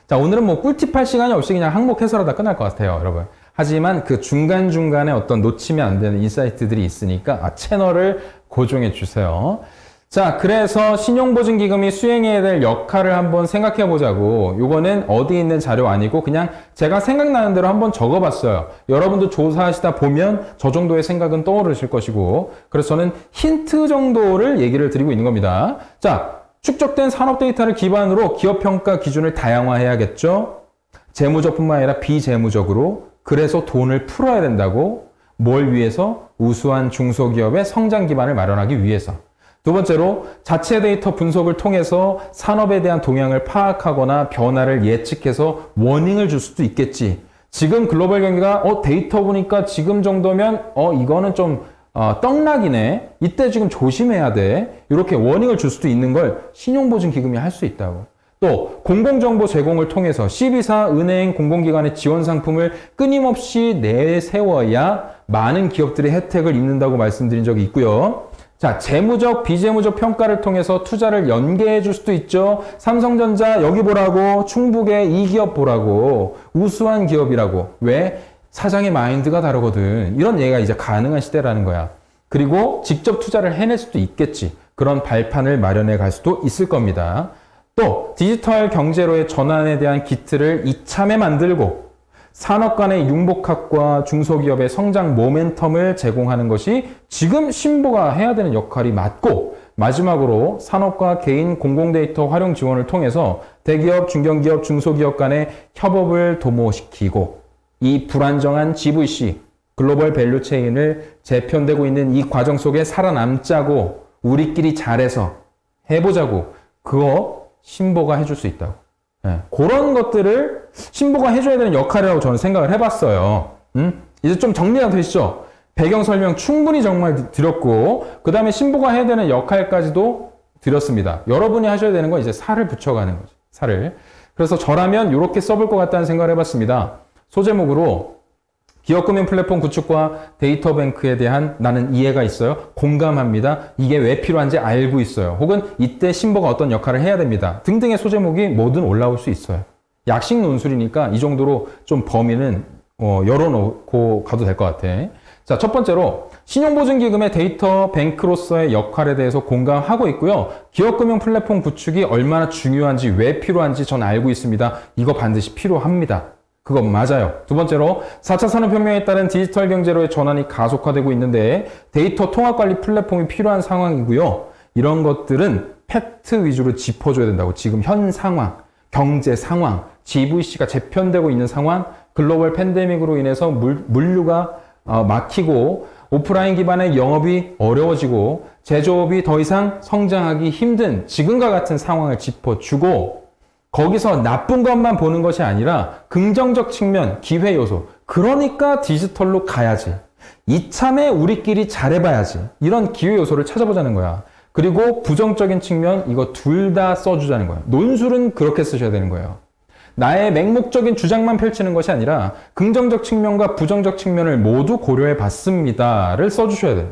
자, 오늘은 뭐 꿀팁 할 시간이 없이 그냥 항목 해설하다 끝날 것 같아요, 여러분. 하지만 그 중간중간에 어떤 놓치면 안 되는 인사이트들이 있으니까 채널을 고정해 주세요. 자, 그래서 신용보증기금이 수행해야 될 역할을 한번 생각해 보자고. 요거는 어디 있는 자료 아니고 그냥 제가 생각나는 대로 한번 적어봤어요. 여러분도 조사하시다 보면 저 정도의 생각은 떠오르실 것이고 그래서 저는 힌트 정도를 얘기를 드리고 있는 겁니다. 자, 축적된 산업 데이터를 기반으로 기업 평가 기준을 다양화해야겠죠. 재무적뿐만 아니라 비재무적으로. 그래서 돈을 풀어야 된다고. 뭘 위해서? 우수한 중소기업의 성장 기반을 마련하기 위해서. 두 번째로 자체 데이터 분석을 통해서 산업에 대한 동향을 파악하거나 변화를 예측해서 워닝을 줄 수도 있겠지. 지금 글로벌 경기가 데이터 보니까 지금 정도면 이거는 좀 떡락이네. 이때 지금 조심해야 돼. 이렇게 워닝을 줄 수도 있는 걸 신용보증기금이 할 수 있다고. 또 공공정보 제공을 통해서 CB사, 은행, 공공기관의 지원 상품을 끊임없이 내세워야 많은 기업들의 혜택을 입는다고 말씀드린 적이 있고요. 자, 재무적, 비재무적 평가를 통해서 투자를 연계해 줄 수도 있죠. 삼성전자 여기 보라고, 충북의 이 기업 보라고, 우수한 기업이라고. 왜? 사장의 마인드가 다르거든. 이런 얘기가 이제 가능한 시대라는 거야. 그리고 직접 투자를 해낼 수도 있겠지. 그런 발판을 마련해 갈 수도 있을 겁니다. 또 디지털 경제로의 전환에 대한 기틀을 이참에 만들고 산업 간의 융복합과 중소기업의 성장 모멘텀을 제공하는 것이 지금 신보가 해야 되는 역할이 맞고, 마지막으로 산업과 개인 공공데이터 활용 지원을 통해서 대기업, 중견기업, 중소기업 간의 협업을 도모시키고 이 불안정한 GVC, 글로벌 밸류 체인을 재편되고 있는 이 과정 속에 살아남자고 우리끼리 잘해서 해보자고, 그거 신보가 해줄 수 있다고. 그런 것들을 신보가 해줘야 되는 역할이라고 저는 생각을 해봤어요. 이제 좀 정리가 되시죠? 배경 설명 충분히 정말 드렸고, 그 다음에 신보가 해야 되는 역할까지도 드렸습니다. 여러분이 하셔야 되는 건 이제 살을 붙여가는 거죠. 살을. 그래서 저라면 이렇게 써볼 것 같다는 생각을 해봤습니다. 소제목으로 기업금융 플랫폼 구축과 데이터뱅크에 대한 나는 이해가 있어요. 공감합니다. 이게 왜 필요한지 알고 있어요. 혹은 이때 신보가 어떤 역할을 해야 됩니다. 등등의 소제목이 뭐든 올라올 수 있어요. 약식 논술이니까 이 정도로 좀 범위는 열어놓고 가도 될 것 같아. 자, 첫 번째로 신용보증기금의 데이터뱅크로서의 역할에 대해서 공감하고 있고요. 기업금융 플랫폼 구축이 얼마나 중요한지, 왜 필요한지 전 알고 있습니다. 이거 반드시 필요합니다. 그건 맞아요. 두 번째로 4차 산업혁명에 따른 디지털 경제로의 전환이 가속화되고 있는데 데이터 통합관리 플랫폼이 필요한 상황이고요. 이런 것들은 팩트 위주로 짚어줘야 된다고. 지금 현 상황, 경제 상황, GVC가 재편되고 있는 상황, 글로벌 팬데믹으로 인해서 물류가 막히고 오프라인 기반의 영업이 어려워지고 제조업이 더 이상 성장하기 힘든 지금과 같은 상황을 짚어주고, 거기서 나쁜 것만 보는 것이 아니라 긍정적 측면, 기회 요소. 그러니까 디지털로 가야지. 이참에 우리끼리 잘해봐야지. 이런 기회 요소를 찾아보자는 거야. 그리고 부정적인 측면, 이거 둘 다 써주자는 거야. 논술은 그렇게 쓰셔야 되는 거예요. 나의 맹목적인 주장만 펼치는 것이 아니라 긍정적 측면과 부정적 측면을 모두 고려해 봤습니다를 써주셔야 돼요.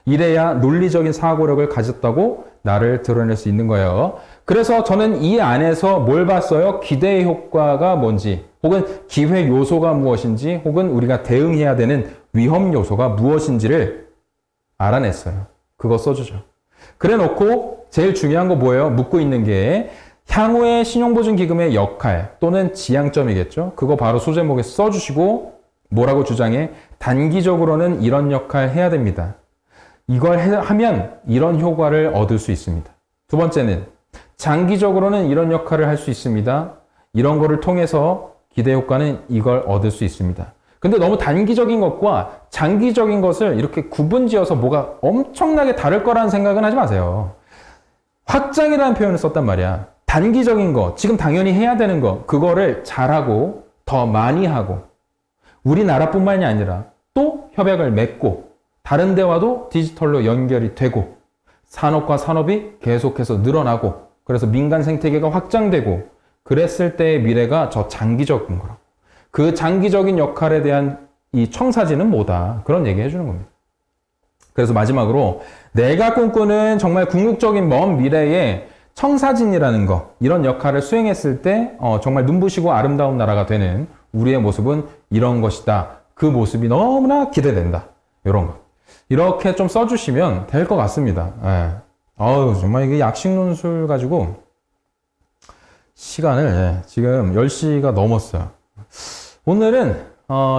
이래야 논리적인 사고력을 가졌다고 나를 드러낼 수 있는 거예요. 그래서 저는 이 안에서 뭘 봤어요? 기대 효과가 뭔지, 혹은 기회 요소가 무엇인지, 혹은 우리가 대응해야 되는 위험 요소가 무엇인지를 알아냈어요. 그거 써주죠. 그래 놓고 제일 중요한 거 뭐예요? 묻고 있는 게 향후의 신용보증기금의 역할 또는 지향점이겠죠. 그거 바로 소제목에 써주시고 뭐라고 주장해? 단기적으로는 이런 역할 해야 됩니다. 이걸 하면 이런 효과를 얻을 수 있습니다. 두 번째는 장기적으로는 이런 역할을 할 수 있습니다. 이런 거를 통해서 기대 효과는 이걸 얻을 수 있습니다. 근데 너무 단기적인 것과 장기적인 것을 이렇게 구분지어서 뭐가 엄청나게 다를 거라는 생각은 하지 마세요. 확장이라는 표현을 썼단 말이야. 단기적인 거, 지금 당연히 해야 되는 거, 그거를 잘하고 더 많이 하고 우리나라뿐만이 아니라 또 협약을 맺고 다른 데와도 디지털로 연결이 되고 산업과 산업이 계속해서 늘어나고 그래서 민간 생태계가 확장되고 그랬을 때의 미래가 저 장기적인 거라고. 그 장기적인 역할에 대한 이 청사진은 뭐다. 그런 얘기 해주는 겁니다. 그래서 마지막으로 내가 꿈꾸는 정말 궁극적인 먼 미래에 청사진이라는 거, 이런 역할을 수행했을 때 정말 눈부시고 아름다운 나라가 되는 우리의 모습은 이런 것이다. 그 모습이 너무나 기대된다. 이런 거. 이렇게 좀 써주시면 될 것 같습니다. 예. 정말 이게 약식 논술 가지고 시간을 지금 10시가 넘었어요. 오늘은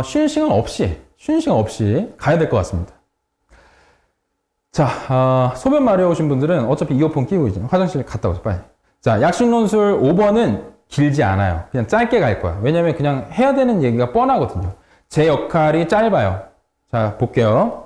쉬는 시간 없이 가야 될 것 같습니다. 자, 소변 마려우신 분들은 어차피 이어폰 끼고 이제 화장실 갔다 오세요, 빨리. 자, 약식 논술 5번은 길지 않아요. 그냥 짧게 갈 거야. 왜냐면 그냥 해야 되는 얘기가 뻔하거든요. 제 역할이 짧아요. 자, 볼게요.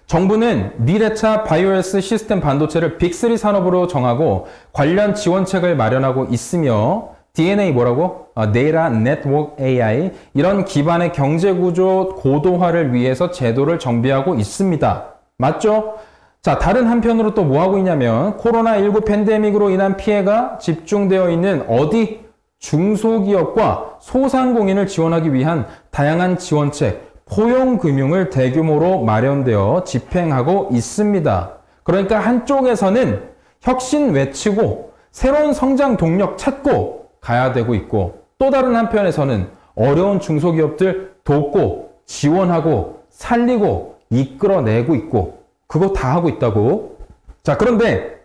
정부는 미래차 바이오에스 시스템 반도체를 빅3 산업으로 정하고 관련 지원책을 마련하고 있으며 DNA 뭐라고? Data Network AI 이런 기반의 경제구조 고도화를 위해서 제도를 정비하고 있습니다. 맞죠? 자, 다른 한편으로 또 뭐 하고 있냐면 코로나19 팬데믹으로 인한 피해가 집중되어 있는 어디? 중소기업과 소상공인을 지원하기 위한 다양한 지원책, 포용금융을 대규모로 마련되어 집행하고 있습니다. 그러니까 한쪽에서는 혁신 외치고 새로운 성장 동력 찾고 가야 되고 있고 또 다른 한편에서는 어려운 중소기업들 돕고 지원하고 살리고 이끌어내고 있고 그거 다 하고 있다고. 자, 그런데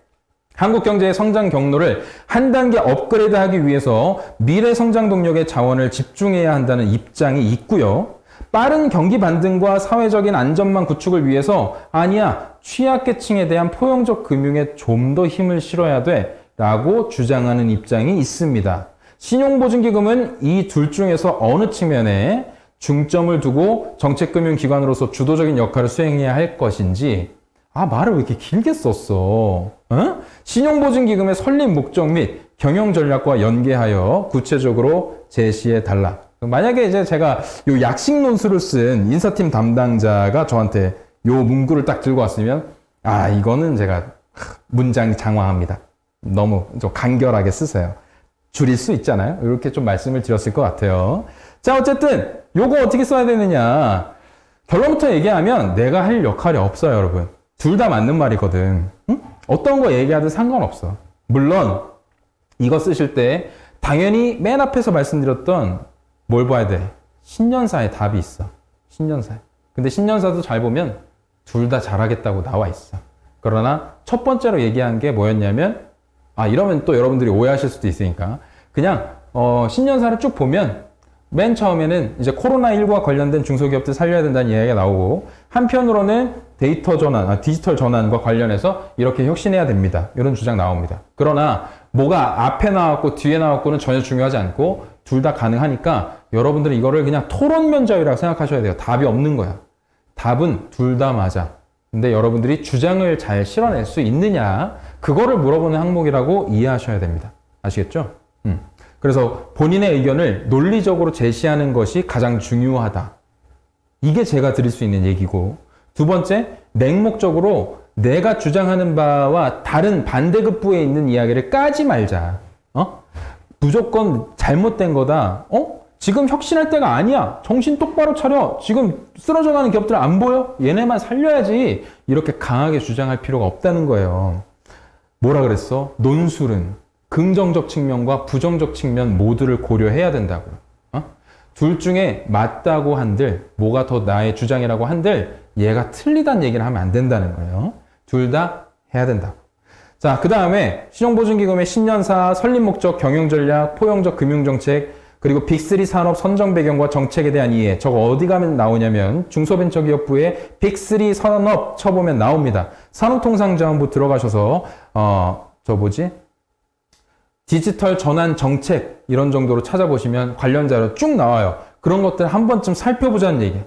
한국 경제의 성장 경로를 한 단계 업그레이드하기 위해서 미래 성장 동력의 자원을 집중해야 한다는 입장이 있고요. 빠른 경기 반등과 사회적인 안전망 구축을 위해서 아니야, 취약계층에 대한 포용적 금융에 좀 더 힘을 실어야 돼 라고 주장하는 입장이 있습니다. 신용보증기금은 이 둘 중에서 어느 측면에 중점을 두고 정책금융기관으로서 주도적인 역할을 수행해야 할 것인지. 말을 왜 이렇게 길게 썼어? 신용보증기금의 설립 목적 및 경영 전략과 연계하여 구체적으로 제시해 달라. 만약에 이제 제가 요 약식 논술을 쓴 인사팀 담당자가 저한테 요 문구를 딱 들고 왔으면 이거는 제가 문장 장황합니다. 너무 좀 간결하게 쓰세요. 줄일 수 있잖아요. 이렇게 좀 말씀을 드렸을 것 같아요. 자, 어쨌든 요거 어떻게 써야 되느냐. 결론부터 얘기하면 내가 할 역할이 없어요, 여러분. 둘 다 맞는 말이거든. 응? 어떤 거 얘기하든 상관없어. 물론 이거 쓰실 때 당연히 맨 앞에서 말씀드렸던 뭘 봐야 돼? 신년사에 답이 있어. 신년사에. 근데 신년사도 잘 보면 둘 다 잘하겠다고 나와 있어. 그러나 첫 번째로 얘기한 게 뭐였냐면 이러면 또 여러분들이 오해하실 수도 있으니까 그냥 신년사를 쭉 보면 맨 처음에는 이제 코로나19와 관련된 중소기업들 살려야 된다는 이야기가 나오고 한편으로는 데이터 전환, 디지털 전환과 관련해서 이렇게 혁신해야 됩니다. 이런 주장 나옵니다. 그러나 뭐가 앞에 나왔고 뒤에 나왔고는 전혀 중요하지 않고 둘 다 가능하니까 여러분들은 이거를 그냥 토론 면접이라고 생각하셔야 돼요. 답이 없는 거야. 답은 둘 다 맞아. 근데 여러분들이 주장을 잘 실어낼 수 있느냐 그거를 물어보는 항목이라고 이해하셔야 됩니다. 아시겠죠? 그래서 본인의 의견을 논리적으로 제시하는 것이 가장 중요하다. 이게 제가 드릴 수 있는 얘기고, 두 번째, 맹목적으로 내가 주장하는 바와 다른 반대급부에 있는 이야기를 까지 말자. 무조건 잘못된 거다. 지금 혁신할 때가 아니야. 정신 똑바로 차려. 지금 쓰러져가는 기업들 안 보여? 얘네만 살려야지. 이렇게 강하게 주장할 필요가 없다는 거예요. 뭐라 그랬어? 논술은 긍정적 측면과 부정적 측면 모두를 고려해야 된다고. 둘 중에 맞다고 한들, 뭐가 더 나의 주장이라고 한들 얘가 틀리다는 얘기를 하면 안 된다는 거예요. 둘 다 해야 된다고. 자, 그 다음에 신용보증기금의 신년사, 설립 목적, 경영 전략, 포용적 금융정책, 그리고 빅3 산업 선정 배경과 정책에 대한 이해. 저거 어디 가면 나오냐면 중소벤처기업부의 빅3 산업 쳐보면 나옵니다. 산업통상자원부 들어가셔서 디지털 전환 정책 이런 정도로 찾아보시면 관련 자료 쭉 나와요. 그런 것들 한 번쯤 살펴보자는 얘기.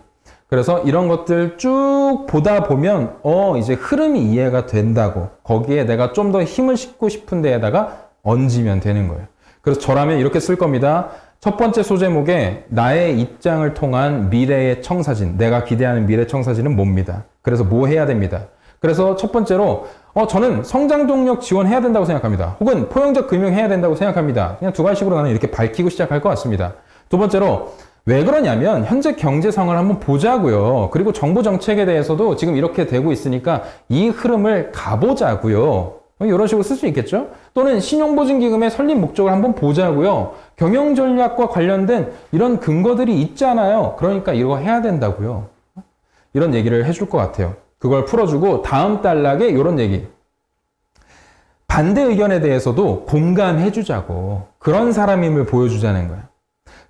그래서 이런 것들 쭉 보다 보면 이제 흐름이 이해가 된다고. 거기에 내가 좀 더 힘을 싣고 싶은 데에다가 얹으면 되는 거예요. 그래서 저라면 이렇게 쓸 겁니다. 첫 번째 소제목에 나의 입장을 통한 미래의 청사진, 내가 기대하는 미래 청사진은 뭡니다. 그래서 뭐 해야 됩니다. 그래서 첫 번째로 저는 성장 동력 지원해야 된다고 생각합니다. 혹은 포용적 금융 해야 된다고 생각합니다. 그냥 두 가지식으로 나는 이렇게 밝히고 시작할 것 같습니다. 두 번째로 왜 그러냐면 현재 경제 상황을 한번 보자고요. 그리고 정부 정책에 대해서도 지금 이렇게 되고 있으니까 이 흐름을 가보자고요. 이런 식으로 쓸 수 있겠죠? 또는 신용보증기금의 설립 목적을 한번 보자고요. 경영 전략과 관련된 이런 근거들이 있잖아요. 그러니까 이거 해야 된다고요. 이런 얘기를 해줄 것 같아요. 그걸 풀어주고 다음 단락에 이런 얘기. 반대 의견에 대해서도 공감해주자고. 그런 사람임을 보여주자는 거야.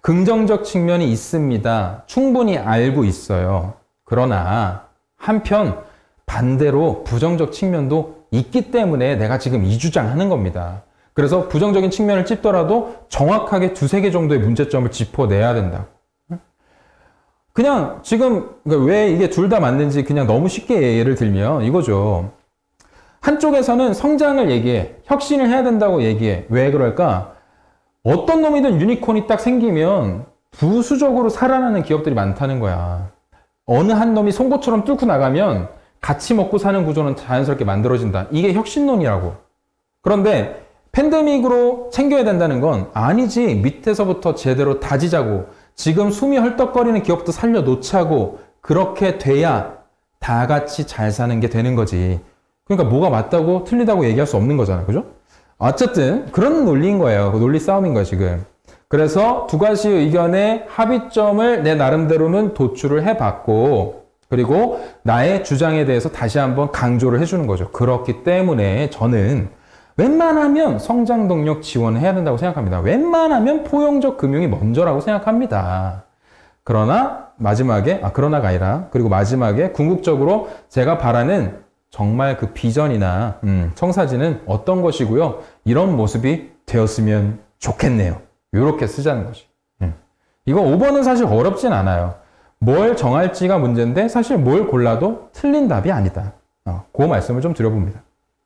긍정적 측면이 있습니다. 충분히 알고 있어요. 그러나 한편 반대로 부정적 측면도 있기 때문에 내가 지금 이 주장하는 겁니다. 그래서 부정적인 측면을 찝더라도 정확하게 두세 개 정도의 문제점을 짚어내야 된다. 그냥 지금 왜 이게 둘 다 맞는지 그냥 너무 쉽게 예를 들면 이거죠. 한쪽에서는 성장을 얘기해. 혁신을 해야 된다고 얘기해. 왜 그럴까? 어떤 놈이든 유니콘이 딱 생기면 부수적으로 살아나는 기업들이 많다는 거야. 어느 한 놈이 송곳처럼 뚫고 나가면 같이 먹고 사는 구조는 자연스럽게 만들어진다. 이게 혁신론이라고. 그런데 팬데믹으로 챙겨야 된다는 건 아니지. 밑에서부터 제대로 다지자고. 지금 숨이 헐떡거리는 기업도 살려놓자고. 그렇게 돼야 다 같이 잘 사는 게 되는 거지. 그러니까 뭐가 맞다고 틀리다고 얘기할 수 없는 거잖아. 그죠? 어쨌든 그런 논리인 거예요. 그 논리 싸움인 거예요, 지금. 그래서 두 가지 의견의 합의점을 내 나름대로는 도출을 해봤고, 그리고 나의 주장에 대해서 다시 한번 강조를 해주는 거죠. 그렇기 때문에 저는 웬만하면 성장 동력 지원해야 된다고 생각합니다. 웬만하면 포용적 금융이 먼저라고 생각합니다. 그러나 마지막에, 그러나가 아니라, 그리고 마지막에 궁극적으로 제가 바라는 정말 그 비전이나 청사진은 어떤 것이고요. 이런 모습이 되었으면 좋겠네요. 이렇게 쓰자는 거지. 이거 5번은 사실 어렵진 않아요. 뭘 정할지가 문제인데 사실 뭘 골라도 틀린 답이 아니다. 그 말씀을 좀 드려봅니다.